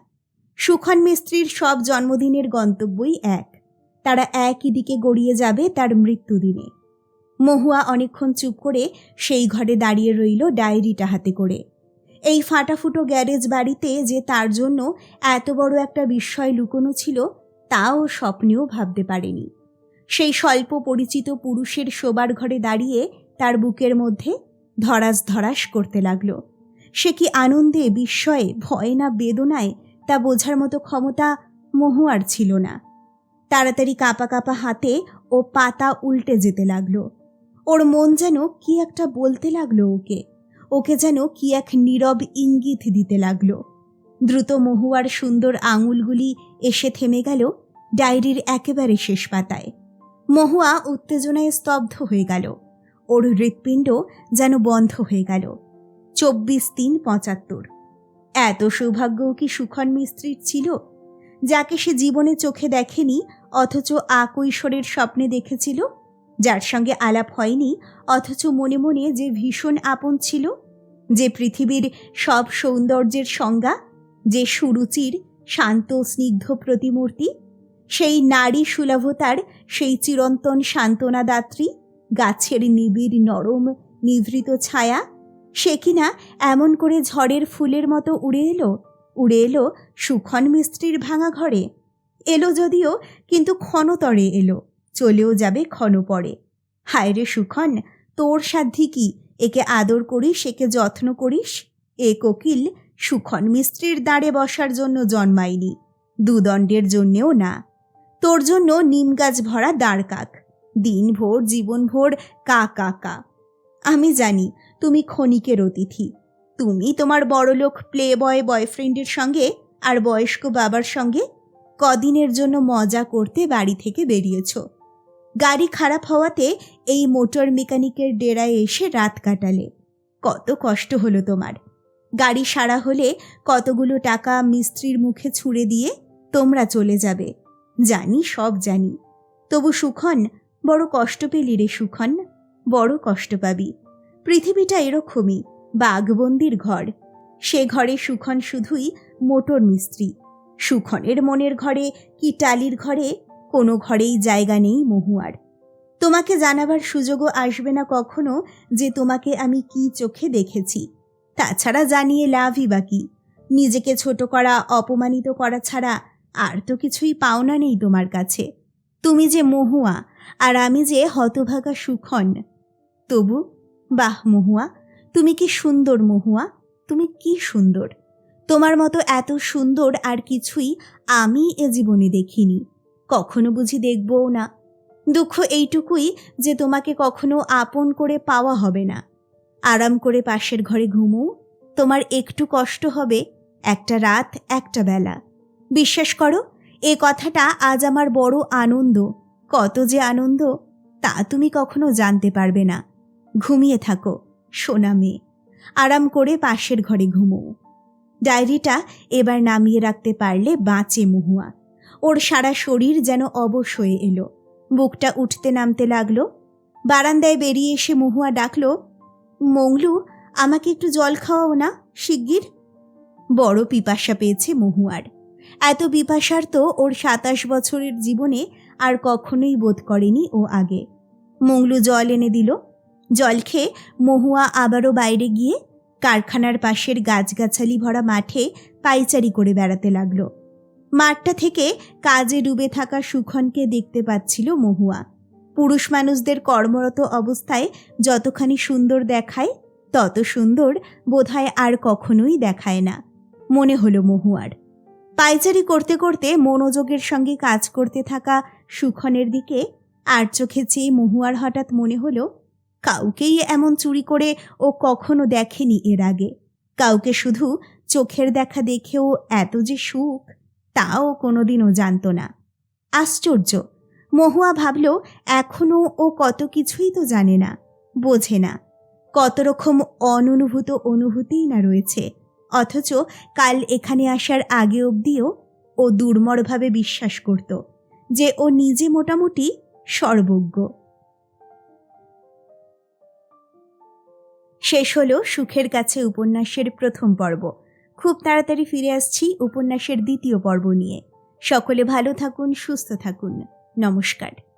Speaker 1: সুখন মিস্ত্রির সব জন্মদিনের গন্তব্যই এক, তারা একই দিকে গড়িয়ে যাবে তার মৃত্যুদিনে। মহুয়া অনেকক্ষণ চুপ করে সেই ঘরে দাঁড়িয়ে রইল ডায়েরিটা হাতে করে। এই ফাটাফুটো গ্যারেজ বাড়িতে যে তার জন্য এত বড় একটা বিস্ময় লুকোনো ছিল, তাও স্বপ্নেও ভাবতে পারেনি। সেই স্বল্প পরিচিত পুরুষের শোবার ঘরে দাঁড়িয়ে তার বুকের মধ্যে ধরাস ধরাস করতে লাগলো। সে কি আনন্দে, বিস্ময়ে, ভয়ে না বেদনায়, তা বোঝার মতো ক্ষমতা মহুয়ার ছিল না। তাড়াতাড়ি কাঁপা কাঁপা হাতে ও পাতা উল্টে যেতে লাগলো। ওর মন যেন কি একটা বলতে লাগলো ওকে যেন কি এক নীরব ইঙ্গিত দিতে লাগলো। দ্রুত মহুয়ার সুন্দর আঙুলগুলি এসে থেমে গেল ডায়েরির একেবারে শেষ পাতায়। মহুয়া উত্তেজনায় স্তব্ধ হয়ে গেল। ওর হৃৎপিণ্ড যেন বন্ধ হয়ে গেল। 24-3-75। এত সৌভাগ্য কি সুখন মিস্ত্রির ছিল, যাকে সে জীবনে চোখে দেখেনি অথচ আকৈশোরের স্বপ্নে দেখেছিল, যার সঙ্গে আলাপ হয়নি অথচ মনে মনে যে ভীষণ আপন ছিল, যে পৃথিবীর সব সৌন্দর্যের সংজ্ঞা, যে সুরুচির শান্ত স্নিগ্ধ প্রতিমূর্তি, সেই নারী সুলভতার সেই চিরন্তন সান্ত্বনাদাত্রী, গাছের নিবিড় নরম নিভৃত ছায়া, সে কিনা এমন করে ঝড়ের ফুলের মতো উড়ে এলো সুখন মিস্ত্রির ভাঙা ঘরে। এলো যদিও, কিন্তু ক্ষণতরে এলো, চলেও যাবে ক্ষণ পরে। হায় রে সুখন, তোর সাধ্যি কি একে আদর করিস, একে যত্ন করিস? এ কোকিল সুখন মিস্ত্রির দাঁড়ে বসার জন্য জন্মায়নি, দুদণ্ডের জন্যেও না। তোর জন্য নিম গাছ ভরা দাঁড় কাক, দিনভর জীবনভর কা কা কা। আমি জানি তুমি ক্ষণিকের অতিথি, তুমি তোমার বড়লোক প্লে বয় বয়ফ্রেন্ডের সঙ্গে আর বয়স্ক বাবার সঙ্গে কদিনের জন্য মজা করতে বাড়ি থেকে বেরিয়েছ। গাড়ি খারাপ হওয়াতে এই মোটর মেকানিকের ডেরায় এসে রাত কাটালে। কত কষ্ট হলো তোমার। গাড়ি সারা হলে কতগুলো টাকা মিস্ত্রির মুখে ছুঁড়ে দিয়ে তোমরা চলে যাবে, জানি, সব জানি। তবু সুখন, বড় কষ্ট পেলি রে সুখন, বড় কষ্ট পাবি। পৃথিবীটা এরকমই, বাঘবন্দির ঘর। সে ঘরে সুখন শুধুই মোটর মিস্ত্রি। সুখনের মনের ঘরে কি টালির ঘরে, কোনো ঘরেই জায়গা নেই মহুয়ার। তোমাকে জানাবার সুযোগও আসবে না কখনো যে তোমাকে আমি কি চোখে দেখেছি। তাছাড়া জানিয়ে লাভই বা কি? নিজেকে ছোট করা, অপমানিত করা ছাড়া আর তো কিছুই পাওনা নেই তোমার কাছে। তুমি যে মহুয়া আর আমি যে হতভাগা সুখন। তবু বাহ মহুয়া, তুমি কি সুন্দর মহুয়া, তুমি কি সুন্দর। তোমার মতো এত সুন্দর আর কিছুই আমি এ জীবনে দেখিনি, কখনো বুঝি দেখবও না। দুঃখ এইটুকুই যে তোমাকে কখনো আপন করে পাওয়া হবে না। আরাম করে পাশের ঘরে ঘুমো, তোমার একটু কষ্ট হবে, একটা রাত, একটা বেলা। বিশ্বাস করো, এ কথাটা আজ আমার বড় আনন্দ। কত যে আনন্দ তা তুমি কখনো জানতে পারবে না। ঘুমিয়ে থাকো সোনা মেয়ে, আরাম করে পাশের ঘরে ঘুমো। ডায়েরিটা এবার নামিয়ে রাখতে পারলে বাঁচে মহুয়া। ওর সারা শরীর যেন অবশ হয়ে এলো, বুকটা উঠতে নামতে লাগলো। বারান্দায় বেরিয়ে এসে মহুয়া ডাকলো, মংলু, আমাকে একটু জল খাওয়াও না শিগগির। বড় পিপাসা পেয়েছে মহুয়ার। এত পিপাসার তো ওর 27 বছরের জীবনে আর কখনোই বোধ করেনি ও আগে। মংলু জল এনে দিল। জল খেয়ে মহুয়া আবারও বাইরে গিয়ে কারখানার পাশের গাছগাছালি ভরা মাঠে পায়চারি করে বেড়াতে লাগলো। মাঠটা থেকে কাজে ডুবে থাকা সুখনকে দেখতে পাচ্ছিল মহুয়া। পুরুষ মানুষদের কর্মরত অবস্থায় যতখানি সুন্দর দেখায় তত সুন্দর বোধহয় আর কখনোই দেখায় না মনে হলো মহুয়ার। পায়চারি করতে করতে মনোযোগের সঙ্গে কাজ করতে থাকা সুখনের দিকে আর চোখে চেয়ে মহুয়ার হঠাৎ মনে হলো কাউকেই এমন চুরি করে ও কখনো দেখেনি এর আগে। কাউকে শুধু চোখের দেখা দেখেও এত যে সুখ তাও কোনোদিনও জানত না। আশ্চর্য, মহুয়া ভাবল এখনও ও কত কিছুই তো জানে না, বোঝে না, কত রকম অননুভূত অনুভূতিই না রয়েছে, অথচ কাল এখানে আসার আগে অবধিও ও দুর্মরভাবে বিশ্বাস করত যে ও নিজে মোটামুটি সর্বজ্ঞ। শেষ হলো সুখের কাছে উপন্যাসের প্রথম পর্ব। খুব তাড়াতাড়ি ফিরে আসছি উপন্যাসের দ্বিতীয় পর্ব নিয়ে। সকলে ভালো থাকুন, সুস্থ থাকুন। নমস্কার।